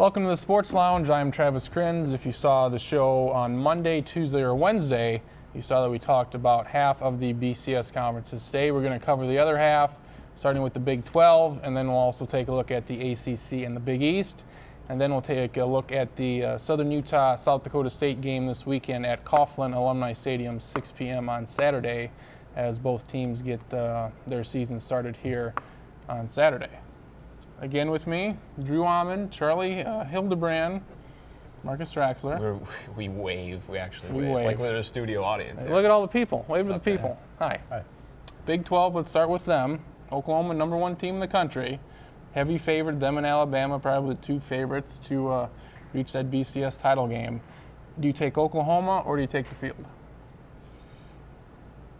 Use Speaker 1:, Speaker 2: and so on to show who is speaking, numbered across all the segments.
Speaker 1: Welcome to the Sports Lounge. I'm Travis Kriens. If you saw the show on Monday, Tuesday, or Wednesday, you saw that we talked about half of the BCS conferences. Today we're going to cover the other half, starting with the Big 12, and then we'll also take a look at the ACC and the Big East. And then we'll take a look at the Southern Utah, South Dakota State game this weekend at Coughlin Alumni Stadium, 6 p.m. on Saturday, as both teams get their season started here on Saturday. Again with me, Drew Amon, Charlie Hildebrand, Marcus Draxler.
Speaker 2: We wave. We actually
Speaker 1: We
Speaker 2: wave.
Speaker 1: wave.
Speaker 2: Like we're a studio audience.
Speaker 1: Hey, look at all the people. Wave to the
Speaker 2: up, guys?
Speaker 1: people. Hi.
Speaker 3: Hi.
Speaker 1: Big 12, let's start with them. Oklahoma, number one team in the country. Heavy favored, them and Alabama, probably the two favorites to reach that BCS title game. Do you take Oklahoma or do you take the field?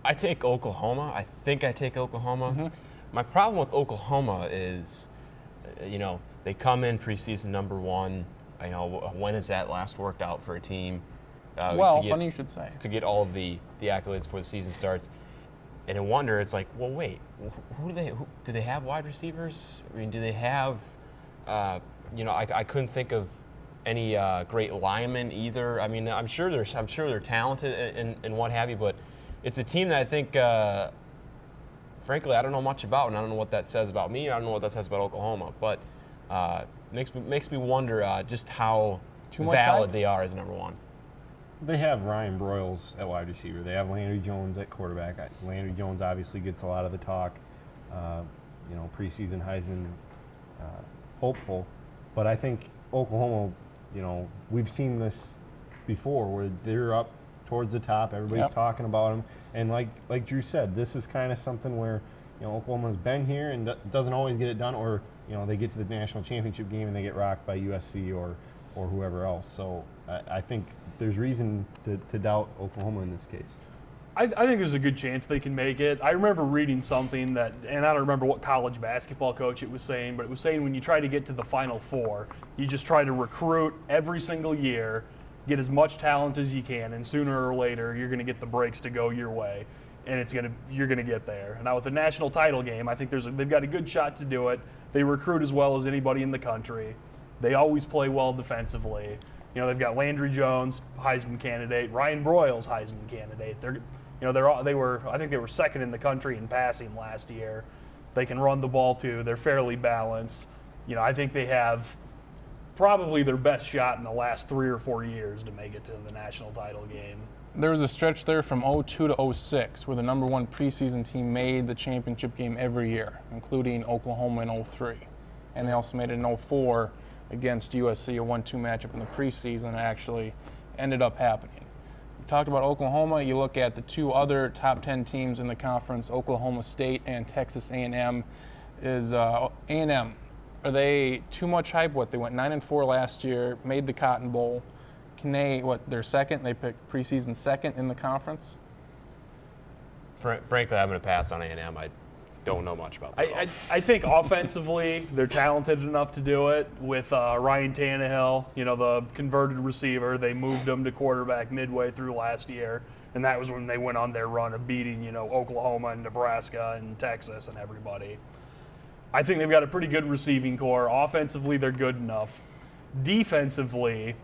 Speaker 2: I take Oklahoma. I think I take Oklahoma.
Speaker 1: Mm-hmm.
Speaker 2: My problem with Oklahoma is, they come in preseason number one. When has that last worked out for a team?
Speaker 1: Funny you should say.
Speaker 2: To get all of the accolades before the season starts. And I wonder, it's like, well, wait, who do they have wide receivers? I mean, do they have, I couldn't think of any great linemen either. I mean, I'm sure they're talented and what have you, but it's a team that I think, frankly, I don't know much about, and I don't know what that says about me. I don't know what that says about Oklahoma, but makes me wonder just how valid they are as number one.
Speaker 3: They have Ryan Broyles at wide receiver. They have Landry Jones at quarterback. Landry Jones obviously gets a lot of the talk. Preseason Heisman hopeful. But I think Oklahoma, we've seen this before where they're up towards the top. Everybody's talking about them. And like Drew said, this is kind of something where, Oklahoma's been here and doesn't always get it done, or, they get to the national championship game and they get rocked by USC or whoever else. So I think there's reason to doubt Oklahoma in this case.
Speaker 4: I think there's a good chance they can make it. I remember reading something that, and I don't remember what college basketball coach it was saying, but it was saying when you try to get to the Final Four, you just try to recruit every single year, get as much talent as you can, and sooner or later you're going to get the breaks to go your way, and you're going to get there. Now with the national title game, I think they've got a good shot to do it. They recruit as well as anybody in the country. They always play well defensively. They've got Landry Jones, Heisman candidate, Ryan Broyles, Heisman candidate. They were second in the country in passing last year. They can run the ball too. They're fairly balanced. I think they have probably their best shot in the last 3 or 4 years to make it to the national title game. There
Speaker 1: was a stretch there from 02 to 06 where the number one preseason team made the championship game every year, including Oklahoma in 03. And they also made it in 04 against USC, a 1-2 matchup in the preseason that actually ended up happening. We talked about Oklahoma. You look at the two other top 10 teams in the conference, Oklahoma State and Texas A&M. Is A&M, are they too much hype? They went 9-4 last year, made the Cotton Bowl. Can they're second? They picked preseason second in the conference?
Speaker 2: Frankly, I'm going to pass on A&M. I don't know much about that.
Speaker 4: I think offensively they're talented enough to do it with Ryan Tannehill, the converted receiver. They moved him to quarterback midway through last year, and that was when they went on their run of beating, Oklahoma and Nebraska and Texas and everybody. I think they've got a pretty good receiving core. Offensively, they're good enough. Defensively,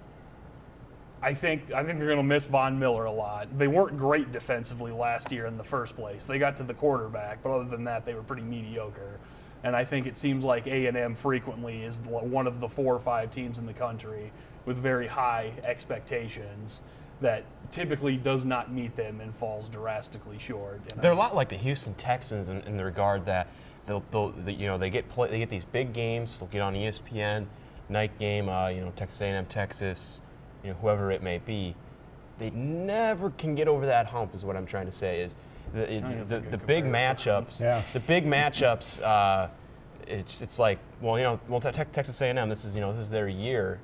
Speaker 4: I think they're going to miss Von Miller a lot. They weren't great defensively last year in the first place. They got to the quarterback, but other than that, they were pretty mediocre. And I think it seems like A&M frequently is one of the 4 or 5 teams in the country with very high expectations that typically does not meet them and falls drastically short.
Speaker 2: They're a lot like the Houston Texans in the regard that they get these big games. They'll get on ESPN, night game, Texas A&M, Texas. Whoever it may be, they never can get over that hump. Is what I'm trying to say. Is the big matchups?
Speaker 3: Yeah.
Speaker 2: The big matchups. It's like Texas A&M. This is their year,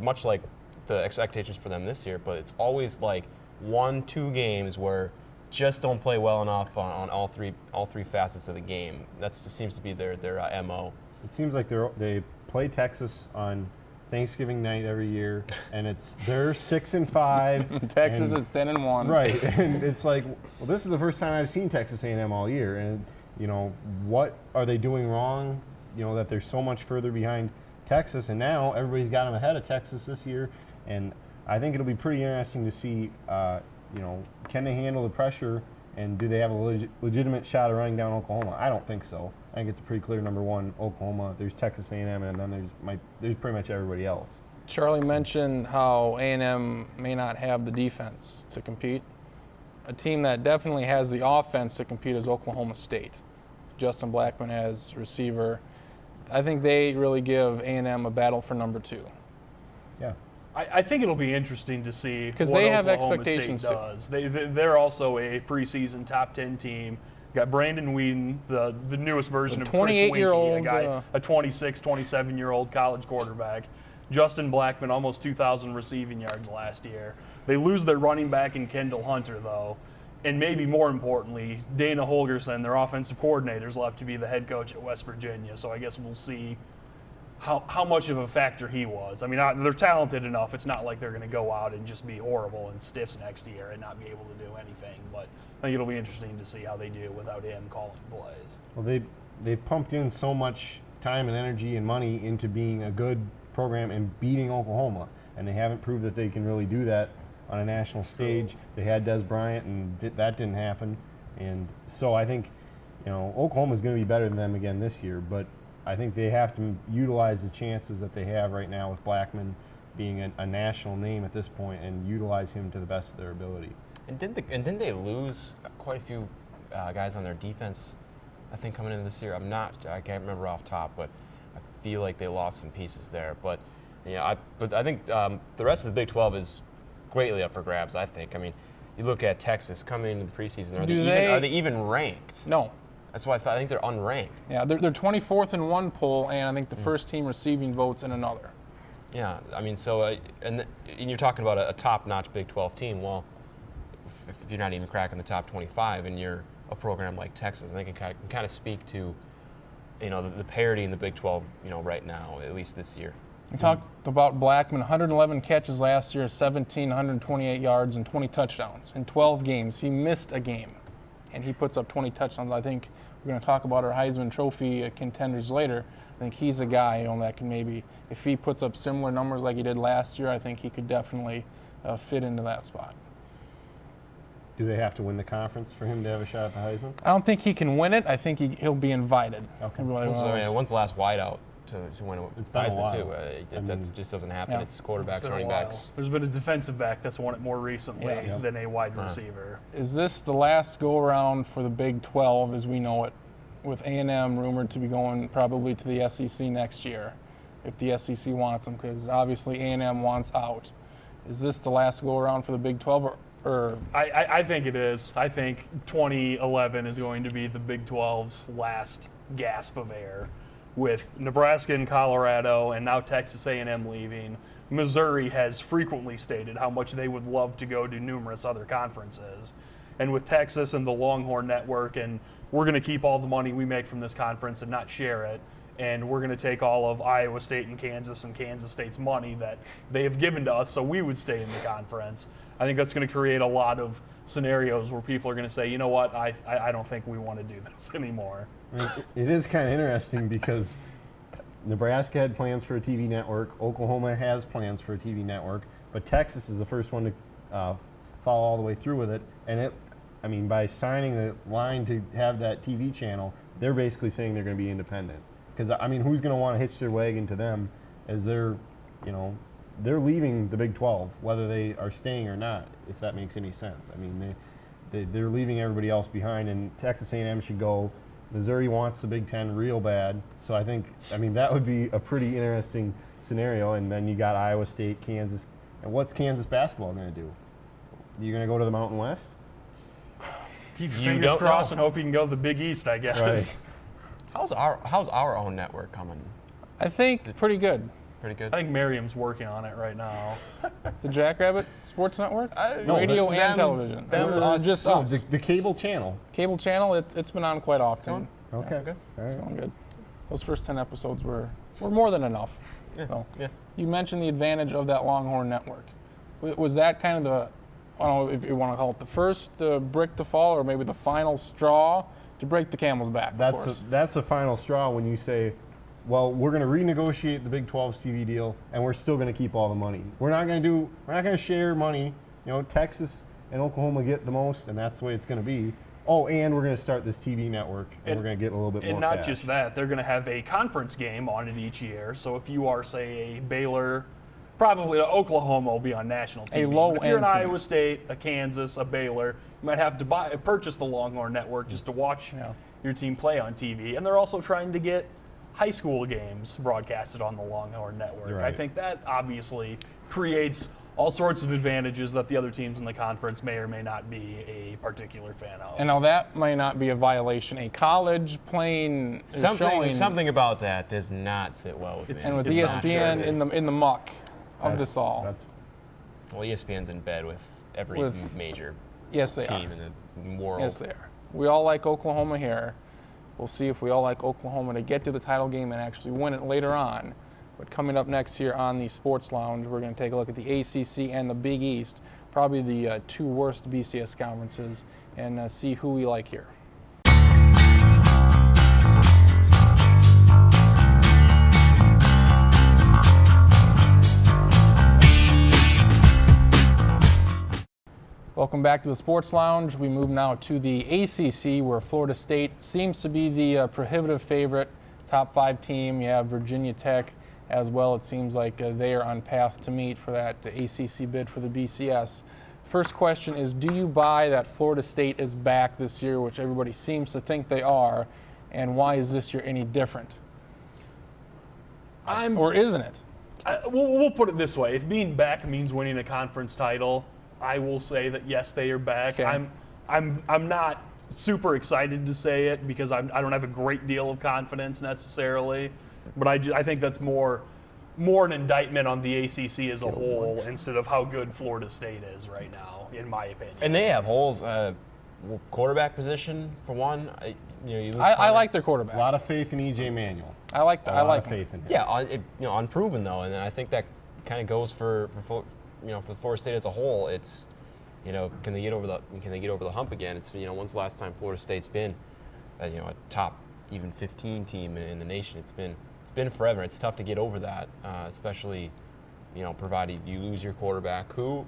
Speaker 2: much like the expectations for them this year. But it's always like 1-2 games where just don't play well enough on all three facets of the game. That seems to be their MO.
Speaker 3: It seems like they play Texas on Thanksgiving night every year, and they're 6-5.
Speaker 1: Texas is 10-1.
Speaker 3: Right, and it's like, well, this is the first time I've seen Texas A&M all year, and what are they doing wrong? That they're so much further behind Texas, and now everybody's got them ahead of Texas this year. And I think it'll be pretty interesting to see, can they handle the pressure, and do they have a legitimate shot of running down Oklahoma? I don't think so. I think it's a pretty clear number one, Oklahoma. There's Texas A&M, and then there's pretty much everybody else.
Speaker 1: Charlie mentioned how A&M may not have the defense to compete. A team that definitely has the offense to compete is Oklahoma State. Justin Blackman as receiver. I think they really give A&M a battle for number 2.
Speaker 3: Yeah.
Speaker 4: I think it'll be interesting to see
Speaker 1: because
Speaker 4: what
Speaker 1: they have
Speaker 4: Oklahoma
Speaker 1: expectations
Speaker 4: State does. They're also a preseason top 10 team. Got Brandon Whedon, the newest version of Chris Winkie, a guy, a 26, 27-year-old college quarterback. Justin Blackman, almost 2,000 receiving yards last year. They lose their running back in Kendall Hunter, though. And maybe more importantly, Dana Holgerson, their offensive coordinator, is left to be the head coach at West Virginia. So I guess we'll see how much of a factor he was. I mean, they're talented enough. It's not like they're going to go out and just be horrible and stiffs next year and not be able to do anything. But I think it'll be interesting to see how they do without him calling plays.
Speaker 3: Well, they've pumped in so much time and energy and money into being a good program and beating Oklahoma, and they haven't proved that they can really do that on a national stage. They had Des Bryant, and that didn't happen. And so I think, Oklahoma's going to be better than them again this year, but I think they have to utilize the chances that they have right now with Blackman being a national name at this point and utilize him to the best of their ability.
Speaker 2: And didn't they lose quite a few guys on their defense, I think, coming into this year? I can't remember off top, but I feel like they lost some pieces there. But I think the rest of the Big 12 is greatly up for grabs, I think. I mean, you look at Texas coming into the preseason. Are they even ranked?
Speaker 1: No.
Speaker 2: That's why I think they're unranked.
Speaker 1: Yeah, they're 24th in one poll, and I think the first team receiving votes in another.
Speaker 2: Yeah, I mean, so and you're talking about a top-notch Big 12 team. Well, if you're not even cracking the top 25, and you're a program like Texas, I think it can kind of speak to, the parity in the Big 12, right now, at least this year.
Speaker 1: We talked about Blackman, 111 catches last year, 1,728 yards, and 20 touchdowns in 12 games. He missed a game, and he puts up 20 touchdowns. I think we're going to talk about our Heisman Trophy contenders later. I think he's a guy that can maybe, if he puts up similar numbers like he did last year, I think he could definitely fit into that spot.
Speaker 3: Do they have to win the conference for him to have a shot at the Heisman?
Speaker 1: I don't think he can win it. I think he'll be invited.
Speaker 3: Okay.
Speaker 2: When's the last wideout to win a Heisman, too? That just doesn't happen.
Speaker 1: Yeah.
Speaker 2: It's quarterbacks, running backs.
Speaker 4: There's been a defensive back that's won it more recently than a wide receiver.
Speaker 1: Is this the last go-around for the Big 12 as we know it, with A&M rumored to be going probably to the SEC next year, if the SEC wants them, because obviously A&M wants out. Is this the last go-around for the Big 12, or
Speaker 4: I think it is. I think 2011 is going to be the Big 12's last gasp of air, with Nebraska and Colorado and now Texas A&M leaving. Missouri has frequently stated how much they would love to go to numerous other conferences. And with Texas and the Longhorn Network, and we're going to keep all the money we make from this conference and not share it, and we're going to take all of Iowa State and Kansas State's money that they have given to us so we would stay in the conference. I think that's going to create a lot of scenarios where people are going to say, you know what, I don't think we want to do this anymore.
Speaker 3: It is kind of interesting because Nebraska had plans for a TV network, Oklahoma has plans for a TV network, but Texas is the first one to follow all the way through with it. And by signing the line to have that TV channel, they're basically saying they're going to be independent. Because, who's going to want to hitch their wagon to them as they're leaving the Big 12, whether they are staying or not, if that makes any sense. They're leaving everybody else behind, and Texas A&M should go. Missouri wants the Big 10 real bad, so I think, that would be a pretty interesting scenario. And then you got Iowa State, Kansas, and what's Kansas basketball going to do? You going to go to the Mountain West?
Speaker 4: Keep your fingers crossed and hope you can go to the Big East, I guess.
Speaker 3: Right.
Speaker 2: How's our own network coming?
Speaker 1: I think pretty good.
Speaker 2: Pretty good.
Speaker 4: I think Miriam's working on it right now.
Speaker 1: The Jackrabbit Sports Network?
Speaker 3: No,
Speaker 1: radio and television. Just us.
Speaker 3: The cable channel.
Speaker 1: Cable channel, it's been on quite often.
Speaker 3: Okay.
Speaker 2: Good.
Speaker 3: All
Speaker 1: It's
Speaker 3: right.
Speaker 1: going good. Those first 10 episodes were more than enough.
Speaker 2: Yeah.
Speaker 1: So,
Speaker 2: Yeah.
Speaker 1: You mentioned the advantage of that Longhorn Network. Was that kind of I don't know if you want to call it the first brick to fall, or maybe the final straw to break the camel's back? Of course.
Speaker 3: That's the final straw when you say well, we're going to renegotiate the Big 12's TV deal, and we're still going to keep all the money. We're not going to share money. Texas and Oklahoma get the most, and that's the way it's going to be. Oh, and we're going to start this TV network, and we're going to get a little bit more
Speaker 4: And not
Speaker 3: cash.
Speaker 4: just that, they're going to have a conference game on it each year. So if you are, say, a Baylor, probably Oklahoma will be on national TV. But if you're an Iowa State, a Kansas, a Baylor, you might have to purchase the Longhorn Network just to watch your team play on TV. And they're also trying to get high school games broadcasted on the Longhorn Network.
Speaker 3: Right.
Speaker 4: I think that obviously creates all sorts of advantages that the other teams in the conference may or may not be a particular fan of.
Speaker 1: And now that might not be a violation. A college playing
Speaker 2: something about that does not sit well with me.
Speaker 1: and with
Speaker 4: It's
Speaker 1: ESPN in the muck of this all.
Speaker 2: Well, ESPN's in bed with every major
Speaker 1: Yes, they
Speaker 2: team
Speaker 1: are.
Speaker 2: in the world.
Speaker 1: Yes, they are. We all like Oklahoma here. We'll see if we all like Oklahoma to get to the title game and actually win it later on. But coming up next here on the Sports Lounge, we're going to take a look at the ACC and the Big East, probably the two worst BCS conferences, and see who we like here. Welcome back to the Sports Lounge. We move now to the ACC, where Florida State seems to be the prohibitive favorite, top 5 team. You have Virginia Tech as well. It seems like they are on path to meet for that ACC bid for the BCS. First question is, do you buy that Florida State is back this year, which everybody seems to think they are, and why is this year any different? Or isn't it?
Speaker 4: We'll put it this way. If being back means winning a conference title, I will say that yes, they are back.
Speaker 1: Okay.
Speaker 4: I'm not super excited to say it because I don't have a great deal of confidence necessarily, but I think that's more an indictment on the ACC as a whole instead of how good Florida State is right now, in my opinion.
Speaker 2: And they have holes. Quarterback position for one.
Speaker 1: I like their quarterback.
Speaker 3: A lot of faith in E.J. Manuel.
Speaker 1: I like
Speaker 3: A lot of
Speaker 1: him.
Speaker 3: faith in him.
Speaker 2: Yeah, unproven though, and I think that kind of goes for Florida State as a whole. It's can they get over the hump again? It's when's the last time Florida State's been a top even 15 team in the nation? It's been forever. It's tough to get over that, especially provided you lose your quarterback who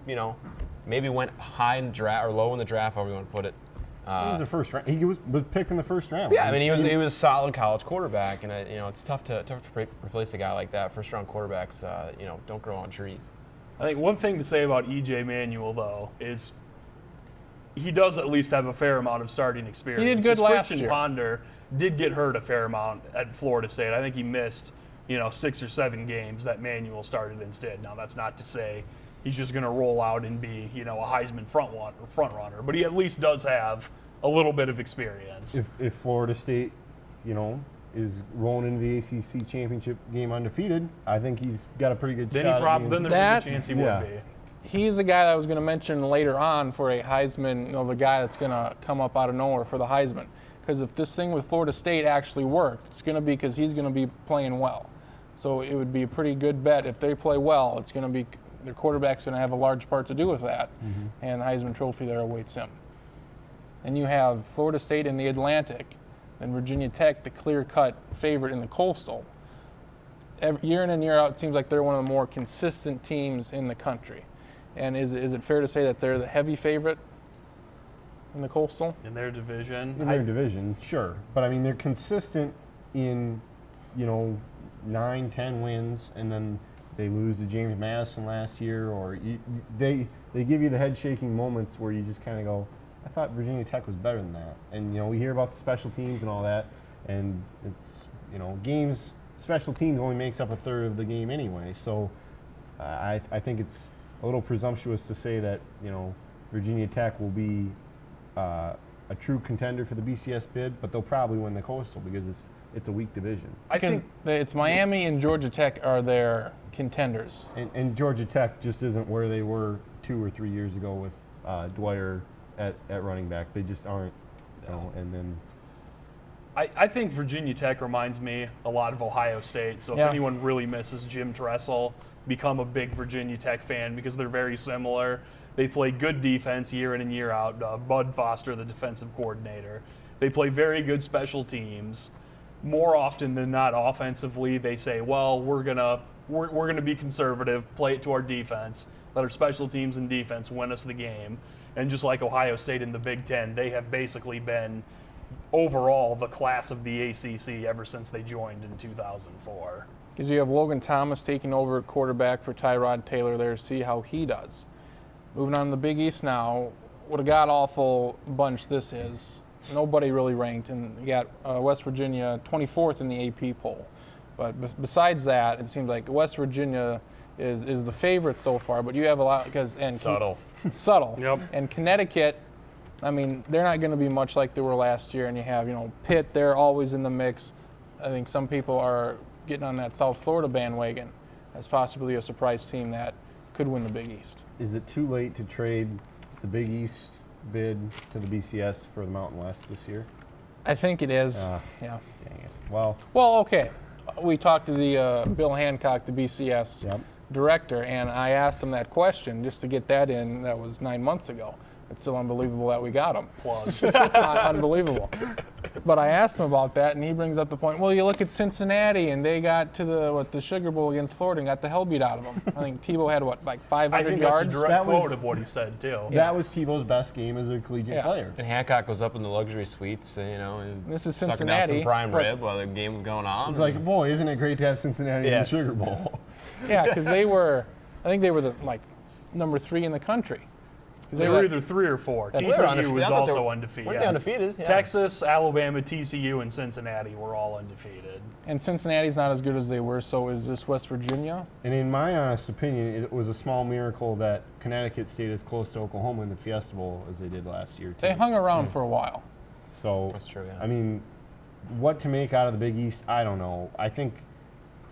Speaker 2: maybe went high in the draft or low in the draft, however you want to put it.
Speaker 3: He was the first round. He was picked in the first round.
Speaker 2: Yeah, I mean he was a solid college quarterback, and it's tough to replace a guy like that. First round quarterbacks don't grow on trees.
Speaker 4: I think one thing to say about E.J. Manuel, though, is he does at least have a fair amount of starting experience.
Speaker 1: He did good last
Speaker 4: Christian
Speaker 1: year.
Speaker 4: Ponder did get hurt a fair amount at Florida State. I think he missed 6 or 7 games that Manuel started instead. Now, that's not to say he's just going to roll out and be a Heisman front runner, but he at least does have a little bit of experience.
Speaker 3: If Florida State, is rolling into the ACC championship game undefeated, I think he's got a pretty good shot.
Speaker 4: Then there's a good chance he would be.
Speaker 1: He's the guy that I was going to mention later on for a Heisman, the guy that's going to come up out of nowhere for the Heisman. Because if this thing with Florida State actually worked, it's going to be because he's going to be playing well. So it would be a pretty good bet. If they play well, it's going to be their quarterback's going to have a large part to do with that. Mm-hmm. And the Heisman Trophy there awaits him. And you have Florida State in the Atlantic, and Virginia Tech, the clear-cut favorite in the Coastal. Year in and year out, it seems like they're one of the more consistent teams in the country. And is it fair to say that they're the heavy favorite in the Coastal?
Speaker 4: In their division?
Speaker 3: In their division, sure. But, I mean, they're consistent in, 9, 10 wins, and then they lose to James Madison last year, or they give you the head-shaking moments where you just kind of go, I thought Virginia Tech was better than that. And, we hear about the special teams and all that, and it's, games, special teams only makes up a third of the game anyway. So I think it's a little presumptuous to say that, Virginia Tech will be a true contender for the BCS bid, but they'll probably win the Coastal because it's a weak division.
Speaker 1: Because it's Miami and Georgia Tech are their contenders.
Speaker 3: And Georgia Tech just isn't where they were 2 or 3 years ago with Dwyer at running back. They just aren't, and then...
Speaker 4: I think Virginia Tech reminds me a lot of Ohio State. So if anyone really misses Jim Tressel, become a big Virginia Tech fan because they're very similar. They play good defense year in and year out. Bud Foster, the defensive coordinator. They play very good special teams. more often than not, offensively, they say, well, we're gonna be conservative, play it to our defense, let our special teams and defense win us the game. And just like Ohio State in the Big Ten, they have basically been overall the class of the ACC ever since they joined in 2004.
Speaker 1: Because you have Logan Thomas taking over at quarterback for Tyrod Taylor there to see how he does. Moving on to the Big East now, what a god-awful bunch this is. Nobody really ranked, and you got West Virginia 24th in the AP poll. But besides that, it seems like West Virginia is the favorite so far, but you have a lot because
Speaker 2: Subtle.
Speaker 1: Subtle.
Speaker 4: Yep.
Speaker 1: And Connecticut, I mean, they're not going to be much like they were last year. And you have, Pitt, they're always in the mix. I think some people are getting on that South Florida bandwagon as possibly a surprise team that could win the Big East.
Speaker 3: Is it too late to trade the Big East bid to the BCS for the Mountain West this year?
Speaker 1: I think it is.
Speaker 3: Yeah.
Speaker 1: Yeah.
Speaker 3: Dang it. Well,
Speaker 1: Okay. We talked to the Bill Hancock, the BCS
Speaker 3: Yep.
Speaker 1: director, and I asked him that question just to get that in. That was 9 months ago. It's still unbelievable that we got him.
Speaker 4: Plug.
Speaker 1: Unbelievable. But I asked him about that, and he brings up the point, well, you look at Cincinnati, and they got to the Sugar Bowl against Florida and got the hell beat out of them. I think Tebow had, like 500
Speaker 4: I think
Speaker 1: yards?
Speaker 4: that's a direct
Speaker 3: That was-
Speaker 4: quote of what he said, too.
Speaker 3: that was Tebow's best game as a collegiate
Speaker 1: Yeah.
Speaker 3: player.
Speaker 2: And Hancock was up in the luxury suites, and
Speaker 1: This is
Speaker 2: sucking out
Speaker 1: Cincinnati,
Speaker 2: some prime
Speaker 1: but-
Speaker 2: rib while the game was going on.
Speaker 3: He's like, boy, isn't it great to have Cincinnati
Speaker 2: Yes.
Speaker 3: in the Sugar Bowl?
Speaker 1: Yeah, because I think they were the number 3 in the country. 'Cause
Speaker 4: They
Speaker 1: were
Speaker 4: were
Speaker 1: like-
Speaker 4: either 3 or 4.
Speaker 1: That's
Speaker 4: TCU
Speaker 1: right.
Speaker 4: was
Speaker 2: I thought they
Speaker 4: also
Speaker 2: were-
Speaker 4: undefeated.
Speaker 2: weren't they undefeated? Yeah.
Speaker 4: Texas, Alabama, TCU, and Cincinnati were all undefeated.
Speaker 1: And Cincinnati's not as good as they were, so is this West Virginia?
Speaker 3: And in my honest opinion, it was a small miracle that Connecticut stayed as close to Oklahoma in the Fiesta Bowl as they did last year, too.
Speaker 1: They hung around for a while.
Speaker 3: So,
Speaker 2: That's true, yeah.
Speaker 3: I mean, what to make out of the Big East, I don't know. I think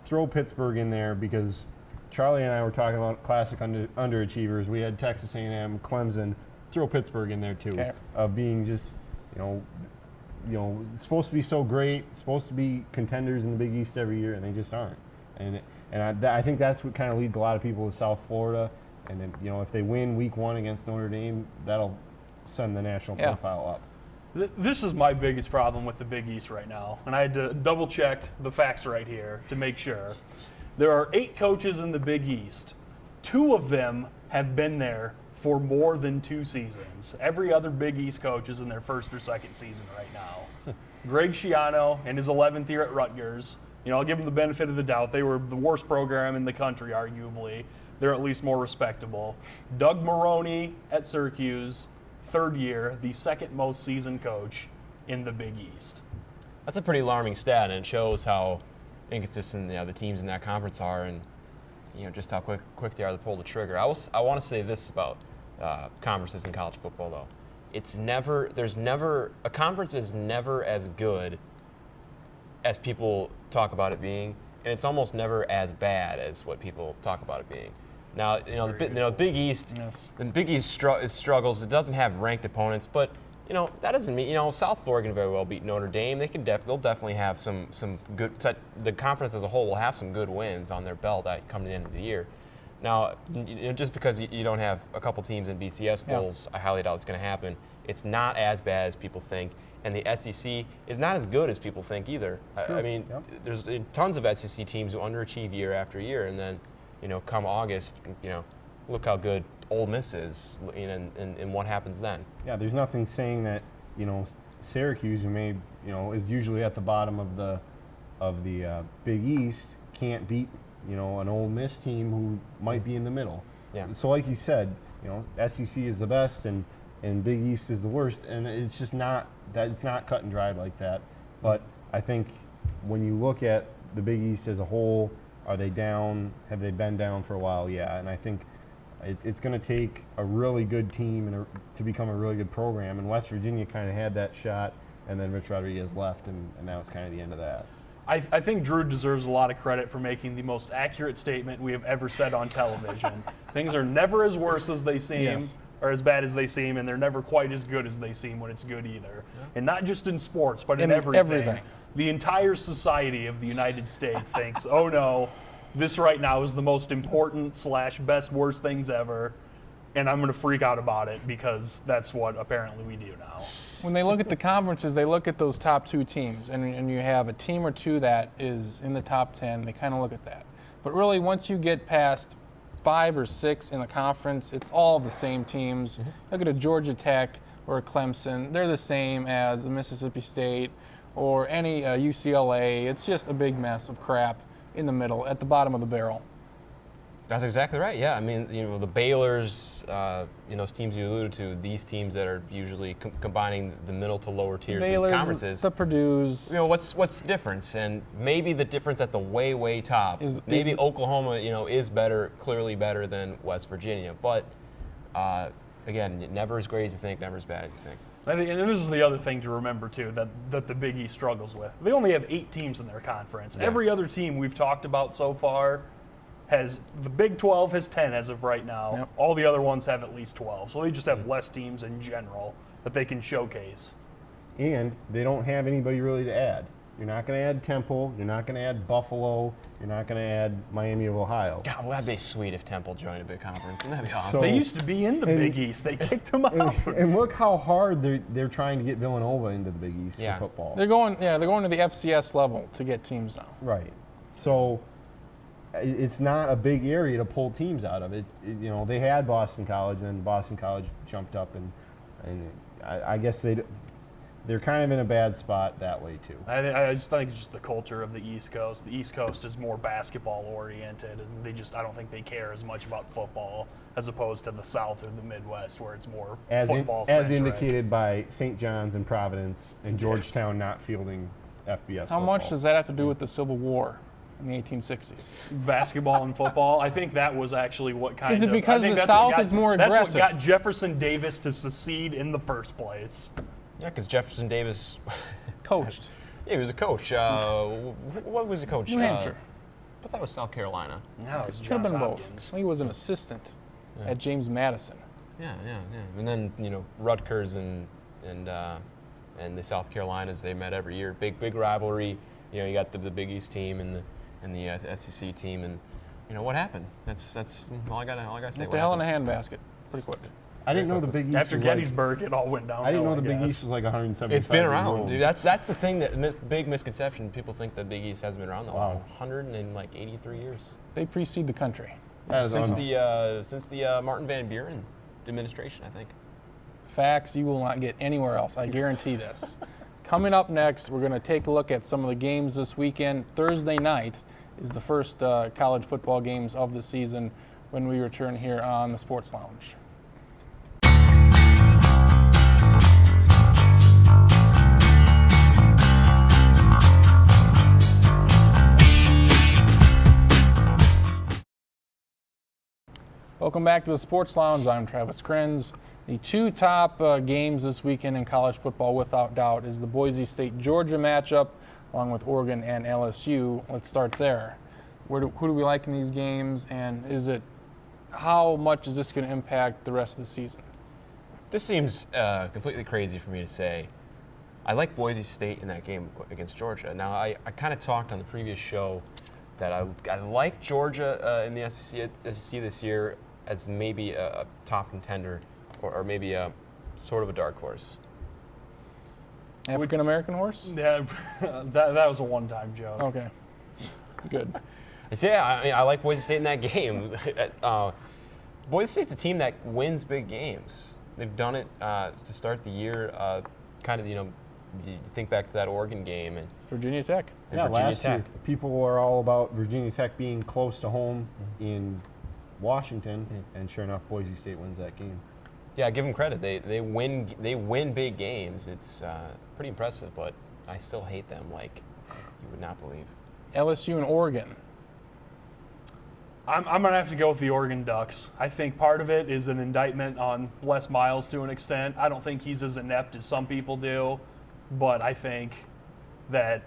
Speaker 3: throw Pittsburgh in there because Charlie and I were talking about classic underachievers. We had Texas A&M, Clemson. Throw Pittsburgh in there too,
Speaker 1: Okay.
Speaker 3: of being just, supposed to be so great, supposed to be contenders in the Big East every year, and they just aren't. And I think that's what kind of leads a lot of people to South Florida. And then, if they win Week 1 against Notre Dame, that'll send the national
Speaker 1: Yeah.
Speaker 3: profile up.
Speaker 4: This is my biggest problem with the Big East right now, and I had to double check the facts right here to make sure. There are 8 coaches in the Big East. 2 of them have been there for more than 2 seasons. Every other Big East coach is in their first or second season right now. Greg Schiano in his 11th year at Rutgers. I'll give him the benefit of the doubt. They were the worst program in the country, arguably. They're at least more respectable. Doug Maroney at Syracuse, 3rd year, the second most seasoned coach in the Big East.
Speaker 2: That's a pretty alarming stat, and it shows how inconsistent the teams in that conference are, and just how quick they are to pull the trigger. I want to say this about conferences in college football, though. A conference is never as good as people talk about it being, and it's almost never as bad as what people talk about it being. Now, the Big East,
Speaker 1: Yes.
Speaker 2: the Big East struggles. It doesn't have ranked opponents, but that doesn't mean South Florida can very well beat Notre Dame. They'll definitely have some good. The conference as a whole will have some good wins on their belt that come to the end of the year. Now, just because you don't have a couple teams in BCS bowls, I highly doubt it's going to happen. It's not as bad as people think, and the SEC is not as good as people think either. I mean, there's tons of SEC teams who underachieve year after year, and then come August, look how good Ole Miss is, and what happens then.
Speaker 3: Yeah, there's nothing saying that Syracuse, who is usually at the bottom of the Big East, can't beat an Ole Miss team who might be in the middle.
Speaker 2: Yeah.
Speaker 3: So like you said, SEC is the best and Big East is the worst, and it's just not cut and dried like that. But I think when you look at the Big East as a whole, are they down? Have they been down for a while? Yeah, and I think it's going to take a really good team to become a really good program. And West Virginia kind of had that shot, and then Rich Rodriguez left, and that was kind of the end of that.
Speaker 4: I think Drew deserves a lot of credit for making the most accurate statement we have ever said on television. Things are never as worse as they seem,
Speaker 1: Yes.
Speaker 4: or as bad as they seem, and they're never quite as good as they seem when it's good either. And not just in sports, but in everything. The entire society of the United States thinks, oh no, this right now is the most important / best, worst things ever. and I'm going to freak out about it because that's what apparently we do now.
Speaker 1: When they look at the conferences, they look at those top 2 teams, and you have a team or two that is in the top 10. They kind of look at that. But really, once you get past 5 or 6 in the conference, it's all the same teams. Look at a Georgia Tech or a Clemson. They're the same as a Mississippi State or any UCLA. It's just a big mess of crap in the middle, at the bottom of the barrel.
Speaker 2: That's exactly right. Yeah, I mean, the Baylors, those teams you alluded to, these teams that are usually combining the middle to lower tiers of these conferences.
Speaker 1: The Purdue's.
Speaker 2: What's the difference? And maybe the difference at the way top. Maybe Oklahoma, is better, clearly better than West Virginia. But again, never as great as you think, never as bad as you think.
Speaker 4: And this is the other thing to remember, too, that the Big East struggles with. They only have 8 teams in their conference.
Speaker 2: Yeah.
Speaker 4: Every other team we've talked about so far the Big 12 has 10 as of right now.
Speaker 1: Yep.
Speaker 4: All the other ones have at least 12. So they just have less teams in general that they can showcase.
Speaker 3: And they don't have anybody really to add. You're not going to add Temple. You're not going to add Buffalo. You're not going to add Miami of Ohio.
Speaker 2: God, well, that'd be sweet if Temple joined a big conference. Wouldn't that be awesome?
Speaker 4: They used to be in the Big East. They kicked them out.
Speaker 3: And look how hard they're trying to get Villanova into the Big East for football.
Speaker 1: They're going to the FCS level to get teams now.
Speaker 3: Right. So it's not a big area to pull teams out of. They had Boston College, and then Boston College jumped up, and I guess they're kind of in a bad spot that way too.
Speaker 4: I just think it's just the culture of the East Coast. The East Coast is more basketball oriented, and I don't think they care as much about football as opposed to the South or the Midwest, where it's more football centric.
Speaker 3: As indicated by St. John's and Providence and Georgetown not fielding FBS.
Speaker 1: How much does that have to do with the Civil War in the 1860s?
Speaker 4: Basketball and football. I think that was actually what kind of.
Speaker 1: Is it because the South is more aggressive?
Speaker 4: That's what got Jefferson Davis to secede in the first place.
Speaker 2: Yeah, because Jefferson Davis
Speaker 1: coached.
Speaker 2: Yeah, he was a coach. What was he coach?
Speaker 1: New Hampshire.
Speaker 2: I thought that was South Carolina.
Speaker 4: No, it was
Speaker 1: Should have been
Speaker 4: Johns
Speaker 1: both.
Speaker 4: Hopkins.
Speaker 1: He was an assistant at James Madison.
Speaker 2: Yeah. And then Rutgers and the South Carolinas, they met every year. Big rivalry. You got the Big East team and the SEC team, and what happened? That's all I gotta say.
Speaker 1: What the hell in a handbasket? Pretty quick.
Speaker 3: I didn't know the Big East
Speaker 4: After
Speaker 3: was
Speaker 4: Gettysburg, it all went down.
Speaker 3: I didn't know the Big East was like 175.
Speaker 2: It's been around,
Speaker 3: old.
Speaker 2: dude. That's the thing big misconception. People think the Big East hasn't been around that long. 183 years.
Speaker 1: They precede the country.
Speaker 2: Since the Martin Van Buren administration, I think.
Speaker 1: Facts you will not get anywhere else. I guarantee this. Coming up next, we're going to take a look at some of the games this weekend. Thursday night is the first college football games of the season when we return here on the Sports Lounge. Welcome back to the Sports Lounge. I'm Travis Kriens. The 2 top games this weekend in college football, without doubt, is the Boise State-Georgia matchup, along with Oregon and LSU. Let's start there. Who do we like in these games, and how much is this going to impact the rest of the season?
Speaker 2: This seems completely crazy for me to say. I like Boise State in that game against Georgia. Now, I kind of talked on the previous show that I like Georgia in the SEC this year as maybe a top contender or maybe a sort of a dark horse.
Speaker 1: African-American horse?
Speaker 4: Yeah, that was a one-time joke.
Speaker 1: Okay, good.
Speaker 2: Yeah, I like Boise State in that game. Boise State's a team that wins big games. They've done it to start the year. You think back to that Oregon game and
Speaker 1: Virginia Tech.
Speaker 3: Yeah, last year people were all about Virginia Tech being close to home in Washington, and sure enough, Boise State wins that game.
Speaker 2: Yeah, give them credit. They win big games. It's pretty impressive, but I still hate them like you would not believe.
Speaker 1: LSU and Oregon.
Speaker 4: I'm going to have to go with the Oregon Ducks. I think part of it is an indictment on Les Miles to an extent. I don't think he's as inept as some people do, but I think that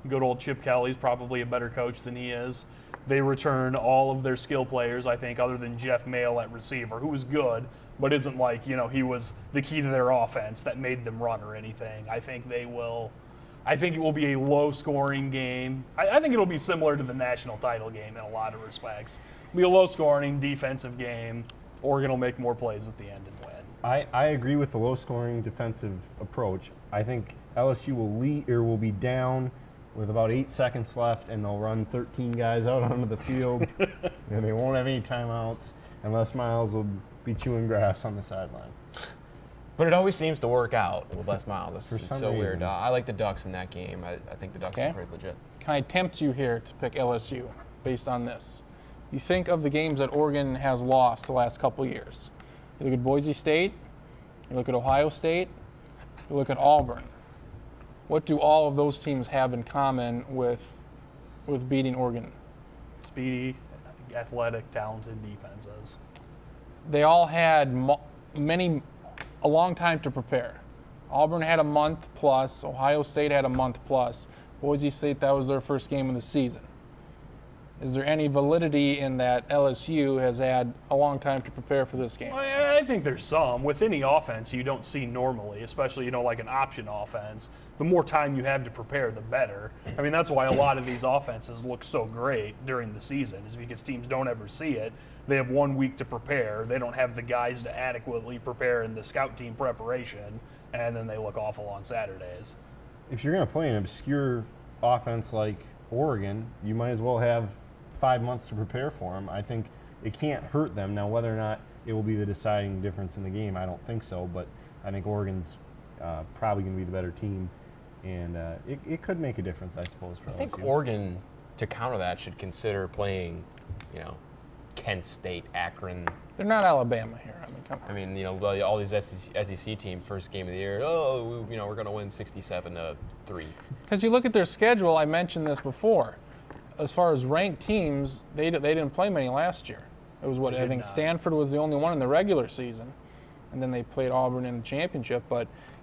Speaker 4: good old Chip Kelly's probably a better coach than he is. They return all of their skill players, I think, other than Jeff Mayle at receiver, who was good, but isn't like, he was the key to their offense that made them run or anything. I think it will be a low-scoring game. I think it'll be similar to the national title game in a lot of respects. It'll be a low-scoring defensive game. Oregon will make more plays at the end and win.
Speaker 3: I agree with the low-scoring defensive approach. I think LSU will be down with about 8 seconds left, and they'll run 13 guys out onto the field, and they won't have any timeouts, and Les Miles will be chewing grass on the sideline.
Speaker 2: But it always seems to work out with Les Miles.
Speaker 3: For
Speaker 2: It's
Speaker 3: some
Speaker 2: so weird.
Speaker 3: reason.
Speaker 2: I like the Ducks in that game. I think the Ducks
Speaker 1: Okay.
Speaker 2: are pretty legit.
Speaker 1: Can I tempt you here to pick LSU based on this? You think of the games that Oregon has lost the last couple years. You look at Boise State, you look at Ohio State, you look at Auburn. What do all of those teams have in common with beating Oregon?
Speaker 4: Speedy, athletic, talented defenses.
Speaker 1: They all had a long time to prepare. Auburn had a month plus, Ohio State had a month plus, Boise State, that was their first game of the season. Is there any validity in that LSU has had a long time to prepare for this game?
Speaker 4: I think there's some. With any offense you don't see normally, especially, like an option offense, the more time you have to prepare, the better. I mean, that's why a lot of these offenses look so great during the season, is because teams don't ever see it. They have 1 week to prepare. They don't have the guys to adequately prepare in the scout team preparation, and then they look awful on Saturdays.
Speaker 3: If you're going to play an obscure offense like Oregon, you might as well have 5 months to prepare for them. I think it can't hurt them. Now, whether or not it will be the deciding difference in the game, I don't think so, but I think Oregon's probably going to be the better team, and it could make a difference, I suppose, for
Speaker 2: I think
Speaker 3: LSU.
Speaker 2: Oregon, to counter that, should consider playing, Kent State, Akron.
Speaker 1: They're not Alabama here. I mean, come on.
Speaker 2: I mean, all these SEC teams, first game of the year, we're going to win 67-3.
Speaker 1: Because you look at their schedule, I mentioned this before. As far as ranked teams, they didn't play many last year. It was
Speaker 4: They
Speaker 1: I
Speaker 4: did
Speaker 1: think
Speaker 4: not.
Speaker 1: Stanford was the only one in the regular season, and then they played Auburn in the championship.